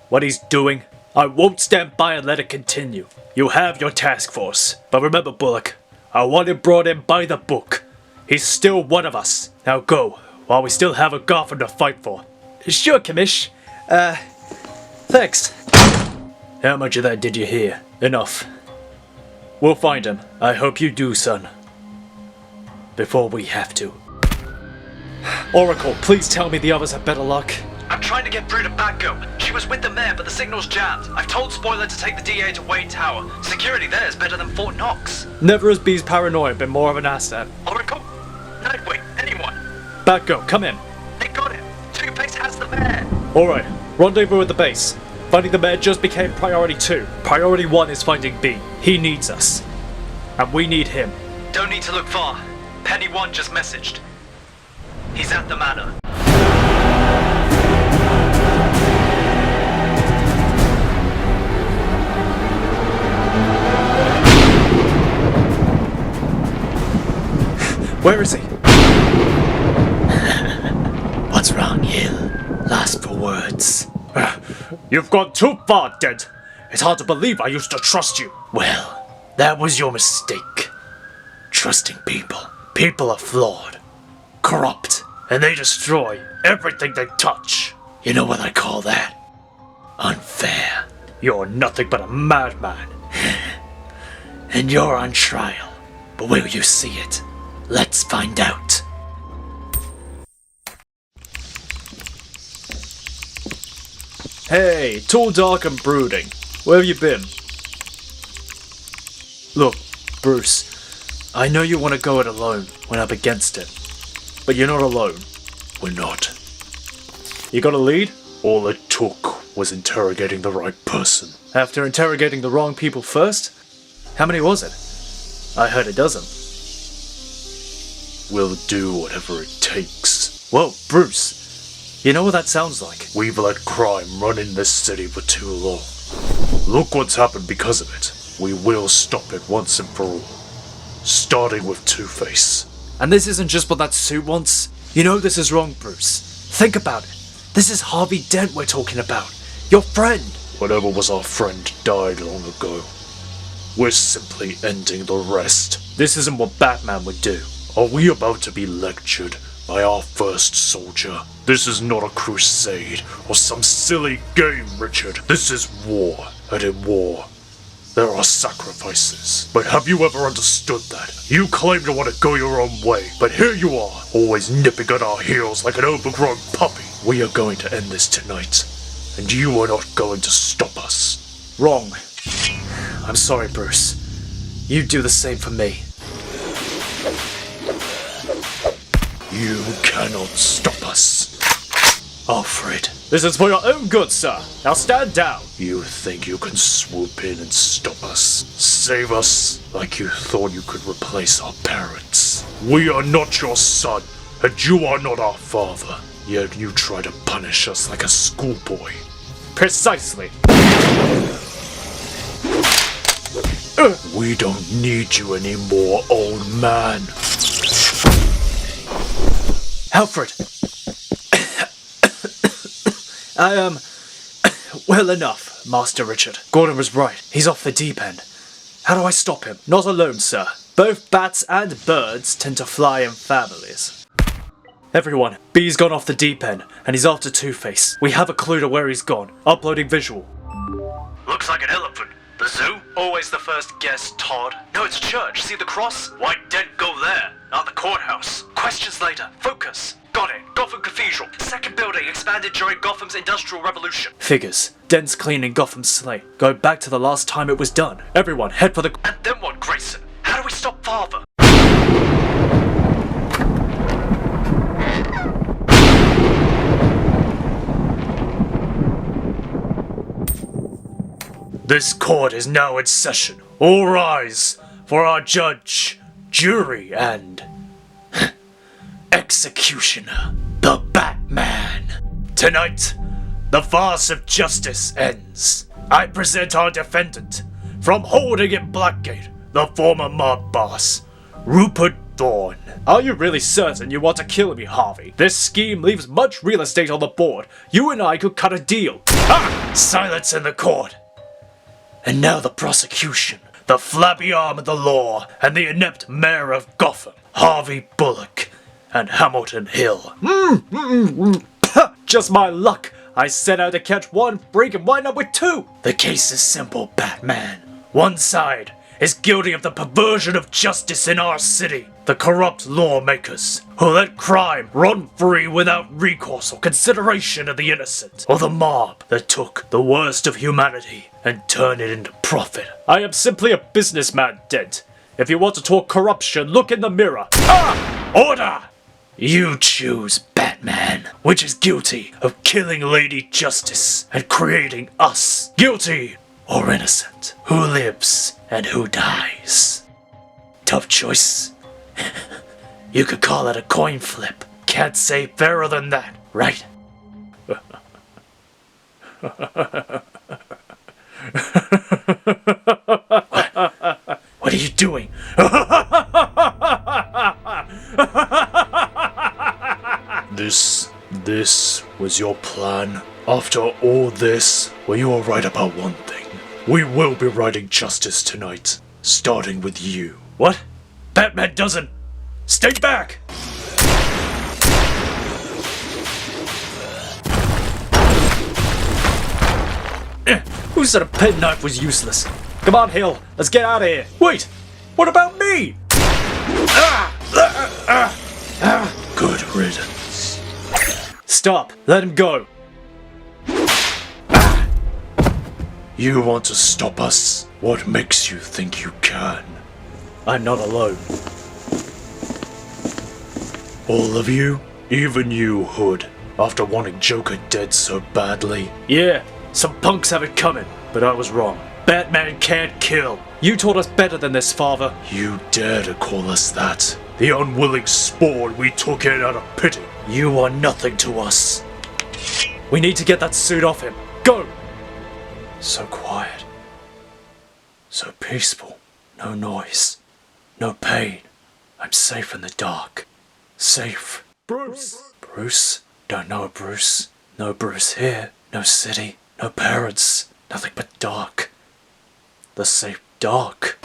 what he's doing, I won't stand by and let it continue. You have your task force, but remember, Bullock, I want him brought in by the book. He's still one of us. Now go, while we still have a Gotham to fight for. Sure, Commish. Thanks. How much of that did you hear? Enough. We'll find him. I hope you do, son. Before we have to. Oracle, please tell me the others have better luck. I'm trying to get through to Batgirl. She was with the mayor, but the signal's jammed. I've told Spoiler to take the DA to Wayne Tower. Security there is better than Fort Knox. Never has Bee's paranoia been more of an asset. Oracle? Nightwing? Anyone? Batgirl, come in. They got him. Two-Face has the mayor. Alright, rendezvous at the base. Finding the mayor just became priority 2. Priority 1 is finding Bee. He needs us. And we need him. Don't need to look far. Penny 1 just messaged. He's at the manor. Where is he? What's wrong, Hill? Lost for words. You've gone too far, Dent. It's hard to believe I used to trust you. Well, that was your mistake. Trusting people. People are flawed, corrupt, and they destroy everything they touch. You know what I call that? Unfair. You're nothing but a madman. And you're on trial. But will you see it? Let's find out. Hey, tall, dark, and brooding. Where have you been? Look, Bruce, I know you want to go it alone when up against it. But you're not alone. We're not. You got a lead? All it took was interrogating the right person. After interrogating the wrong people first? How many was it? I heard a dozen. We'll do whatever it takes. Whoa, Bruce. You know what that sounds like? We've let crime run in this city for too long. Look what's happened because of it. We will stop it once and for all. Starting with Two-Face. And this isn't just what that suit wants. You know this is wrong, Bruce. Think about it. This is Harvey Dent we're talking about. Your friend. Whatever was our friend died long ago. We're simply ending the rest. This isn't what Batman would do. Are we about to be lectured by our first soldier? This is not a crusade or some silly game, Richard. This is war, and in war, there are sacrifices. But have you ever understood that? You claim to want to go your own way, but here you are, always nipping at our heels like an overgrown puppy. We are going to end this tonight. and you are not going to stop us. Wrong. I'm sorry, Bruce. You do the same for me. You cannot stop us. Alfred. This is for your own good, sir. Now stand down. You think you can swoop in and stop us? Save us like you thought you could replace our parents. We are not your son, and you are not our father. Yet you try to punish us like a schoolboy. Precisely. We don't need you anymore, old man. Alfred. Well enough, Master Richard. Gordon was right. He's off the deep end. How do I stop him? Not alone, sir. Both bats and birds tend to fly in families. Everyone, B's gone off the deep end, and he's after Two-Face. We have a clue to where he's gone. Uploading visual. Looks like an elephant. The zoo? Always the first guess, Todd. No, it's a church. See the cross? Why didn't go there? Not the courthouse. Questions later. Focus. Got it. Gotham Cathedral. Second building expanded during Gotham's Industrial Revolution. Figures. Dense cleaning Gotham's slate. Go back to the last time it was done. Everyone, head for the... And then what, Grayson? How do we stop Father? This court is now in session. All rise for our judge, jury, and executioner, the Batman. Tonight, the farce of justice ends. I present our defendant, from holding in Blackgate, the former mob boss, Rupert Thorne. Are you really certain you want to kill me, Harvey? This scheme leaves much real estate on the board. You and I could cut a deal. Ha! Silence in the court. And now the prosecution, the flabby arm of the law, and the inept mayor of Gotham, Harvey Bullock, and Hamilton Hill. Just my luck. I set out to catch one freak and wind up with two. The case is simple, Batman. One side is guilty of the perversion of justice in our city. The corrupt lawmakers who let crime run free without recourse or consideration of the innocent. Or the mob that took the worst of humanity and turned it into profit. I am simply a businessman, Dent. If you want to talk corruption, look in the mirror. Order! You choose, Batman, which is guilty of killing Lady Justice and creating us. Guilty or innocent. Who lives and who dies? Tough choice. You could call it a coin flip. Can't say fairer than that, right? What are you doing? This was your plan? After all this, well, you are right about one thing. We will be writing justice tonight, starting with you. What? Batman doesn't! Stay back! Who said a penknife was useless? Come on, Hill. Let's get out of here. Wait! What about me? Good riddance. Stop. Let him go. You want to stop us? What makes you think you can? I'm not alone. All of you? Even you, Hood, after wanting Joker dead so badly? Yeah, some punks have it coming, but I was wrong. Batman can't kill. You taught us better than this, Father. You dare to call us that? The unwilling spawn we took in out of pity. You are nothing to us. We need to get that suit off him. Go! So quiet. So peaceful. No noise. No pain. I'm safe in the dark. Safe. Bruce! Bruce? Don't know a Bruce. No Bruce here. No city. No parents. Nothing but dark. The safe dark.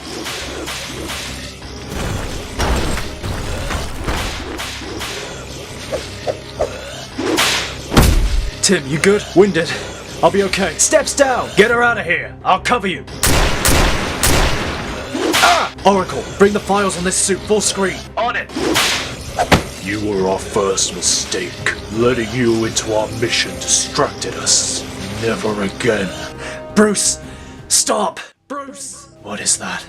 Tim, you good? Winded. I'll be okay. Steps down! Get her out of here! I'll cover you! Oracle, bring the files on this suit full screen. On it! You were our first mistake. Letting you into our mission distracted us. Never again. Bruce! Stop! Bruce! What is that?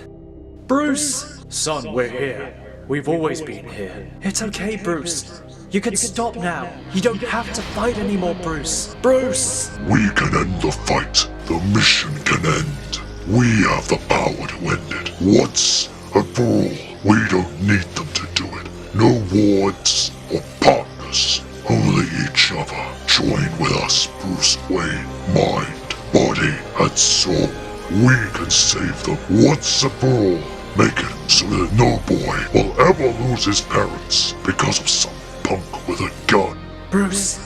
Bruce! Son, we're here. We've always been here. It's okay, Bruce. You can stop now. You don't have to fight anymore, Bruce. Bruce! We can end the fight. The mission can end. We have the power to end it. Once and for all. We don't need them to do it. No wards or partners. Only each other. Join with us, Bruce Wayne. Mind, body, and soul. We can save them once and for all. Make it so that no boy will ever lose his parents because of some punk with a gun. Bruce.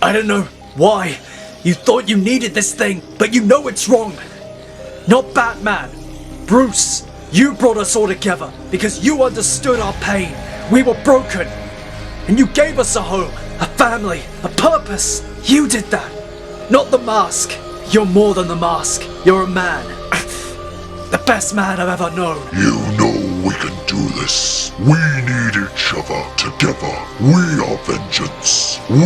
I don't know why you thought you needed this thing, but you know it's wrong. Not Batman. Bruce, you brought us all together because you understood our pain. We were broken. And you gave us a home, a family, a purpose. You did that. Not the mask. You're more than the mask. You're a man. The best man I've ever known. You know we can do this. We need each other. Together, we are vengeance. We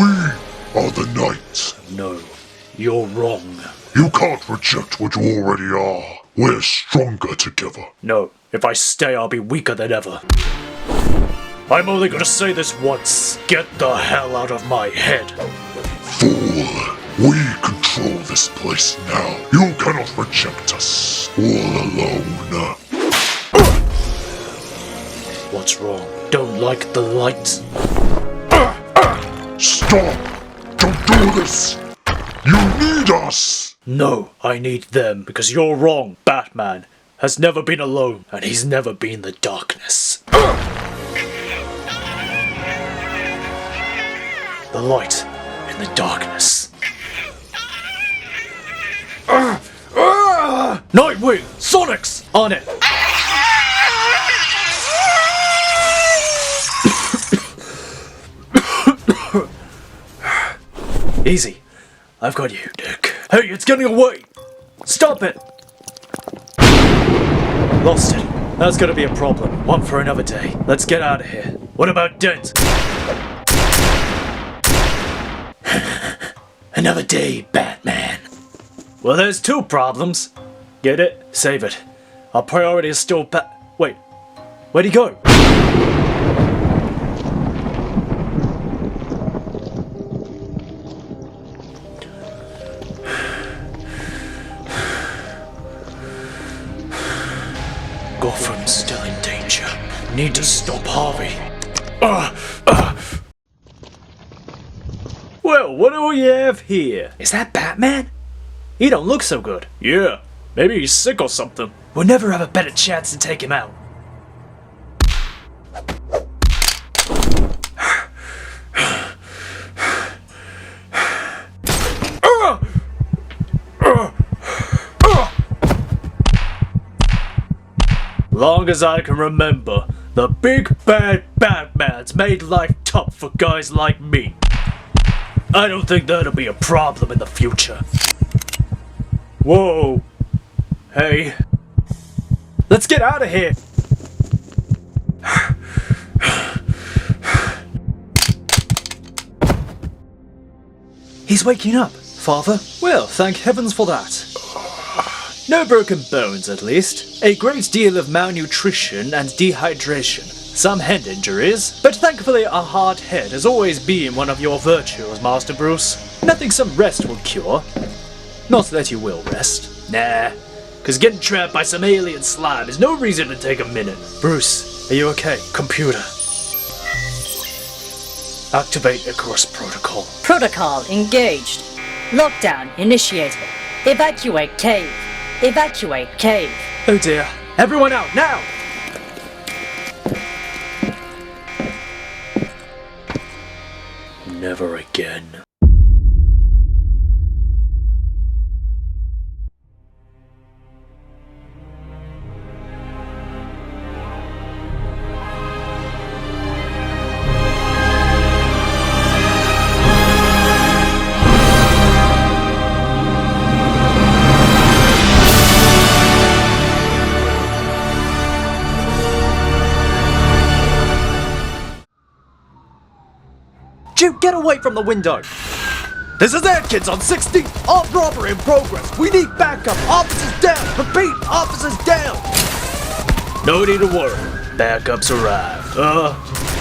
are the night. No, you're wrong. You can't reject what you already are. We're stronger together. No, if I stay, I'll be weaker than ever. I'm only gonna say this once. Get the hell out of my head. Fool. We control this place now. You cannot reject us. All alone. What's wrong? Don't like the light? Stop! Don't do this! You need us! No, I need them because you're wrong. Batman has never been alone and he's never been the darkness. The light in the darkness. Nightwing! Sonics! On it! Easy. I've got you, Dick. Hey, it's getting away! Stop it! Lost it. That's gonna be a problem. One for another day. Let's get out of here. What about Dent? Another day, Batman. Well, there's two problems. Get it? Save it. Our priority is still Wait. Where'd he go? Gotham's still in danger. Need to stop Harvey. Well, what do we have here? Is that Batman? He don't look so good. Yeah, maybe he's sick or something. We'll never have a better chance to take him out. Long as I can remember, the big bad Batman's made life tough for guys like me. I don't think that'll be a problem in the future. Whoa. Hey. Let's get out of here. He's waking up, Father. Well, thank heavens for that. No broken bones, at least. A great deal of malnutrition and dehydration. Some head injuries, but thankfully a hard head has always been one of your virtues, Master Bruce. Nothing some rest will cure. Not that you will rest. Nah, cause getting trapped by some alien slime is no reason to take a minute. Bruce, are you okay? Computer. Activate Icarus Protocol. Protocol engaged. Lockdown initiated. Evacuate cave. Evacuate cave. Oh dear. Everyone out, now! Never again. Jude, get away from the window! This is Atkins on 16. Armed robbery in progress. We need backup. Officers down. Repeat, officers down. No need to worry. Backups arrived.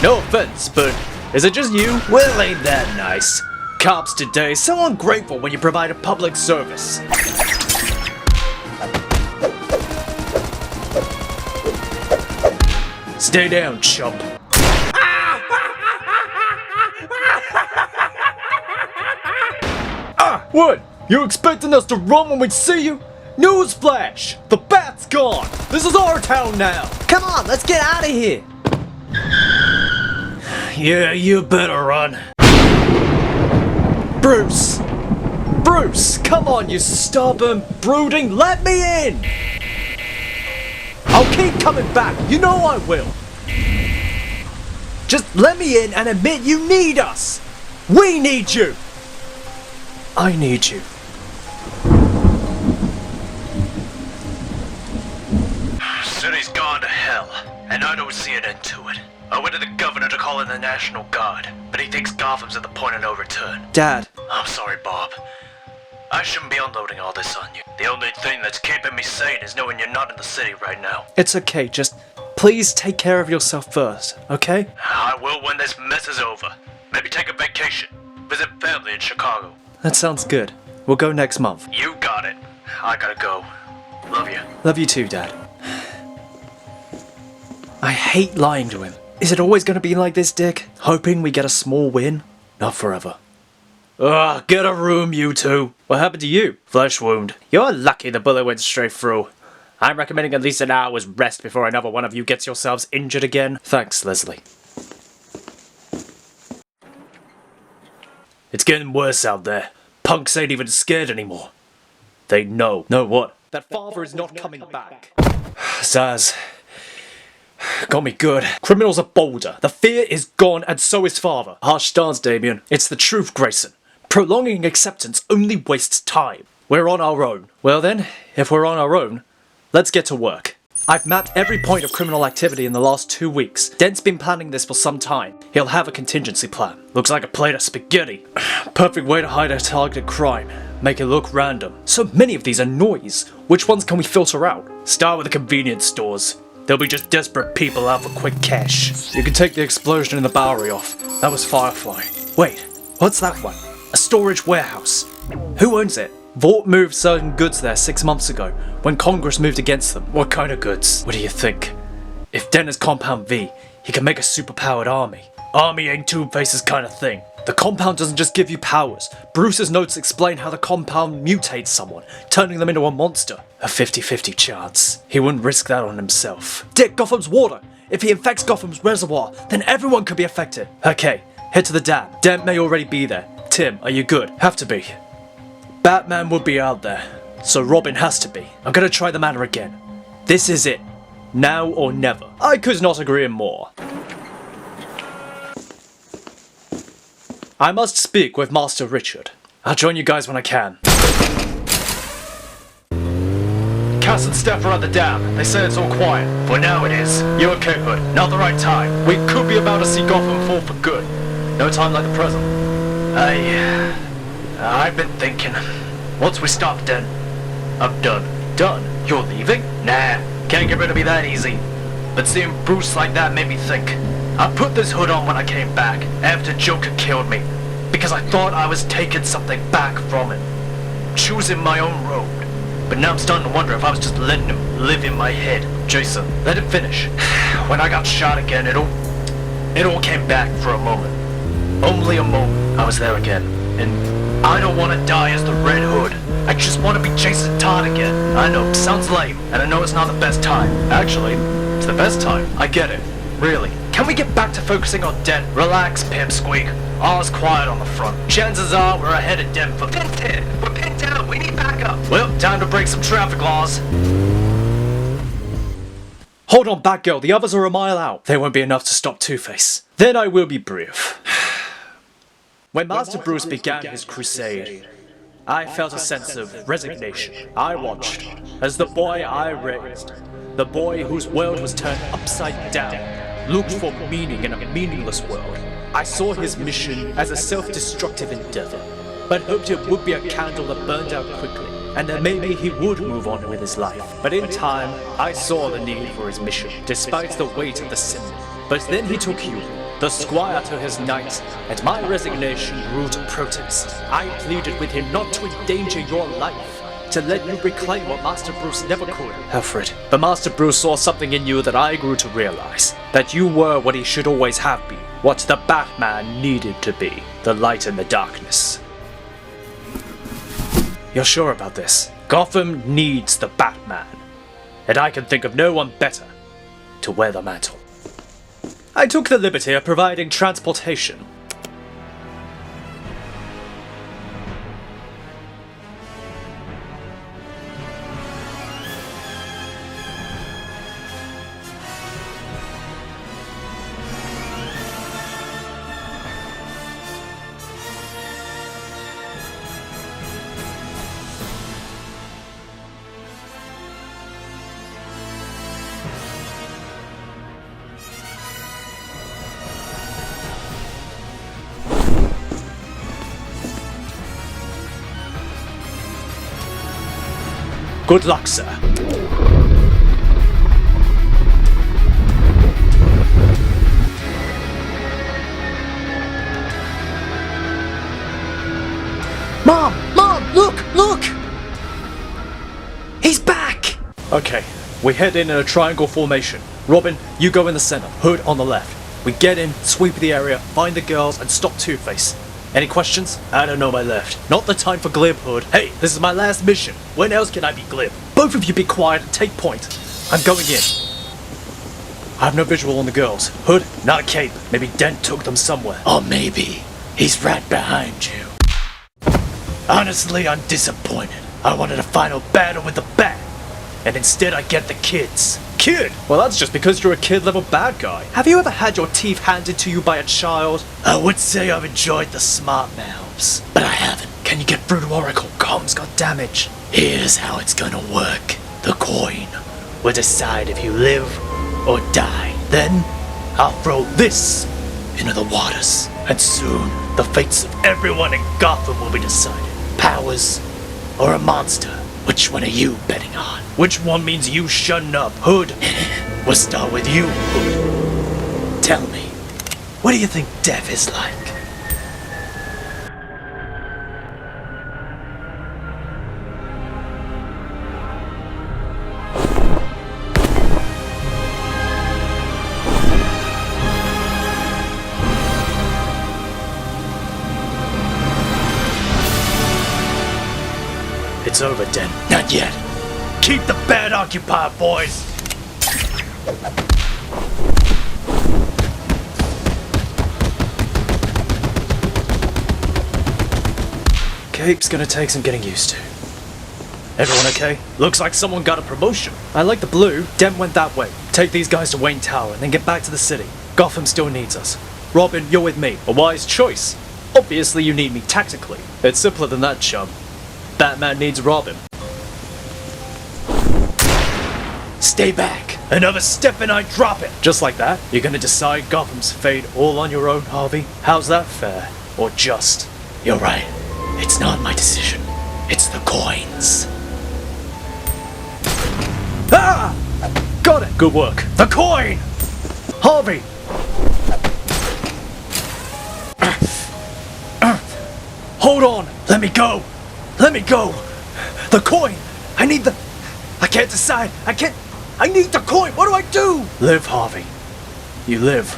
No offense, but is it just you? Well, ain't that nice. Cops today so ungrateful when you provide a public service. Stay down, chump. What? You expecting us to run when we see you? Newsflash! The bat's gone! This is our town now! Come on, let's get out of here! Yeah, you better run. Bruce! Bruce, come on, you stubborn, brooding, let me in! I'll keep coming back, you know I will! Just let me in and admit you need us! We need you! I need you. City's gone to hell, and I don't see an end to it. I went to the governor to call in the National Guard, but he thinks Gotham's at the point of no return. Dad. I'm sorry, Bob. I shouldn't be unloading all this on you. The only thing that's keeping me sane is knowing you're not in the city right now. It's okay, just please take care of yourself first, okay? I will when this mess is over. Maybe take a vacation. Visit family in Chicago. That sounds good. We'll go next month. You got it. I gotta go. Love you. Love you too, Dad. I hate lying to him. Is it always gonna be like this, Dick? Hoping we get a small win? Not forever. Ugh, get a room, you two. What happened to you? Flesh wound. You're lucky the bullet went straight through. I'm recommending at least an hour's rest before another one of you gets yourselves injured again. Thanks, Leslie. It's getting worse out there. Punks ain't even scared anymore. They know. Know what? That father is not coming back. Zaz. Got me good. Criminals are bolder. The fear is gone and so is father. Harsh stance, Damien. It's the truth, Grayson. Prolonging acceptance only wastes time. We're on our own. Well then, if we're on our own, let's get to work. I've mapped every point of criminal activity in the last 2 weeks. Dent's been planning this for some time. He'll have a contingency plan. Looks like a plate of spaghetti. Perfect way to hide a targeted crime. Make it look random. So many of these are noise. Which ones can we filter out? Start with the convenience stores. They'll be just desperate people out for quick cash. You can take the explosion in the Bowery off. That was Firefly. Wait, what's that one? A storage warehouse. Who owns it? Vought moved certain goods there 6 months ago, when Congress moved against them. What kind of goods? What do you think? If Den is Compound V, he can make a superpowered army. Army ain't Two-Face's kind of thing. The compound doesn't just give you powers. Bruce's notes explain how the compound mutates someone, turning them into a monster. A 50-50 chance. He wouldn't risk that on himself. Dick, Gotham's water! If he infects Gotham's reservoir, then everyone could be affected. Okay, head to the dam. Dent may already be there. Tim, are you good? Have to be. Batman would be out there, so Robin has to be. I'm gonna try the manor again. This is it. Now or never. I could not agree more. I must speak with Master Richard. I'll join you guys when I can. Cass and Steph are at the dam. They say it's all quiet. For now it is. You okay, Hood? Not the right time. We could be about to see Gotham fall for good. No time like the present. I've been thinking. Once we stop Den, I'm done. Done? You're leaving? Nah, can't get rid of me that easy. But seeing Bruce like that made me think. I put this hood on when I came back, after Joker killed me, because I thought I was taking something back from him. Choosing my own road. But now I'm starting to wonder if I was just letting him live in my head. Jason, let it finish. When I got shot again, it all came back for a moment. Only a moment. I was there again. And I don't want to die as the Red Hood. I just want to be Jason Todd again. I know, sounds lame, and I know it's not the best time. Actually, it's the best time. I get it. Really. Can we get back to focusing on Den? Relax, Pimp Squeak. All's quiet on the front. Chances are we're ahead of Den for Pin 10. We're pinned down. We need backup. Well, time to break some traffic laws. Hold on, Batgirl. The others are a mile out. They won't be enough to stop Two-Face. Then I will be brief. When Master Bruce began his crusade, I felt a sense of resignation. I watched as the boy I raised, the boy whose world was turned upside down, looked for meaning in a meaningless world. I saw his mission as a self-destructive endeavor. but hoped it would be a candle that burned out quickly, and that maybe he would move on with his life. But in time, I saw the need for his mission, despite the weight of the symbol. But then he took you, the squire, to his knight, and my resignation grew to protest. I pleaded with him not to endanger your life, to let you reclaim what Master Bruce never could. Alfred, but Master Bruce saw something in you that I grew to realize. That you were what he should always have been. What the Batman needed to be. The light in the darkness. You're sure about this? Gotham needs the Batman. And I can think of no one better to wear the mantle. I took the liberty of providing transportation. Good luck, sir. Mom, look! He's back! Okay, we head in a triangle formation. Robin, you go in the center, Hood on the left. We get in, sweep the area, find the girls, and stop Two-Face. Any questions? I don't know my left. Not the time for glib, Hood. Hey, this is my last mission. When else can I be glib? Both of you be quiet and take point. I'm going in. I have no visual on the girls. Hood, not a cape. Maybe Dent took them somewhere. Or maybe he's right behind you. Honestly, I'm disappointed. I wanted a final battle with the Bat. And instead I get the kids. Kid? Well, that's just because you're a kid-level bad guy. Have you ever had your teeth handed to you by a child? I would say I've enjoyed the smart mouths, but I haven't. Can you get through to Oracle? Comms got damage. Here's how it's gonna work. The coin will decide if you live or die. Then, I'll throw this into the waters. And soon, the fates of everyone in Gotham will be decided. Powers or a monster? Which one are you betting on? Which one means you shutting up, Hood? We'll start with you, Hood. Tell me, what do you think death is like? It's over, Den. Not yet. Keep the Bat occupied, boys! Cape's gonna take some getting used to. Everyone okay? Looks like someone got a promotion. I like the blue. Dent went that way. Take these guys to Wayne Tower and then get back to the city. Gotham still needs us. Robin, you're with me. A wise choice. Obviously you need me tactically. It's simpler than that, chum. Batman needs Robin. Stay back. Another step and I drop it. Just like that? You're gonna decide Gotham's fate all on your own, Harvey? How's that fair? Or just? You're right. It's not my decision. It's the coins. Ah! Got it. Good work. The coin! Harvey! Hold on. Let me go. Let me go! The coin! I need the... I can't decide! I need the coin! What do I do? Live, Harvey. You live.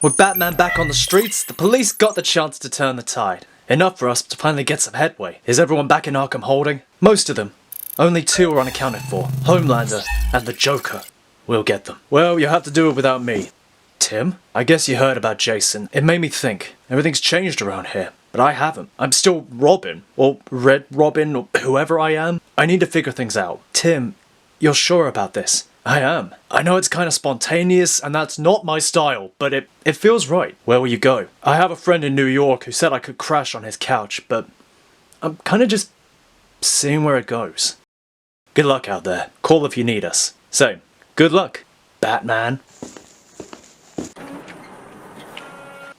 With Batman back on the streets, the police got the chance to turn the tide. Enough for us to finally get some headway. Is everyone back in Arkham Holding? Most of them. Only 2 are unaccounted for. Homelander and the Joker. We'll get them. Well, you'll have to do it without me. Tim? I guess you heard about Jason. It made me think. Everything's changed around here. But I haven't. I'm still Robin, or Red Robin, or whoever I am. I need to figure things out. Tim, you're sure about this? I am. I know it's kind of spontaneous, and that's not my style, but it feels right. Where will you go? I have a friend in New York who said I could crash on his couch, but I'm kind of just seeing where it goes. Good luck out there. Call if you need us. So, good luck, Batman.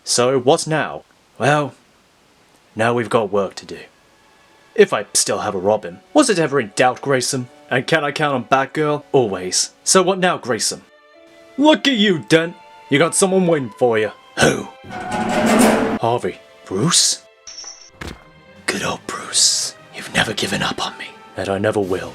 So, what's now? Well... Now we've got work to do. If I still have a Robin. Was it ever in doubt, Grayson? And can I count on Batgirl? Always. So what now, Grayson? Look at you, Dent. You got someone waiting for you. Who? Harvey. Bruce? Good old Bruce. You've never given up on me. And I never will.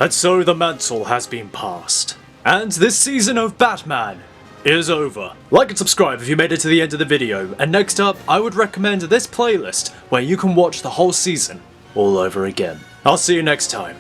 And so the mantle has been passed. And this season of Batman is over. Like and subscribe if you made it to the end of the video, and next up I would recommend this playlist where you can watch the whole season all over again. I'll see you next time.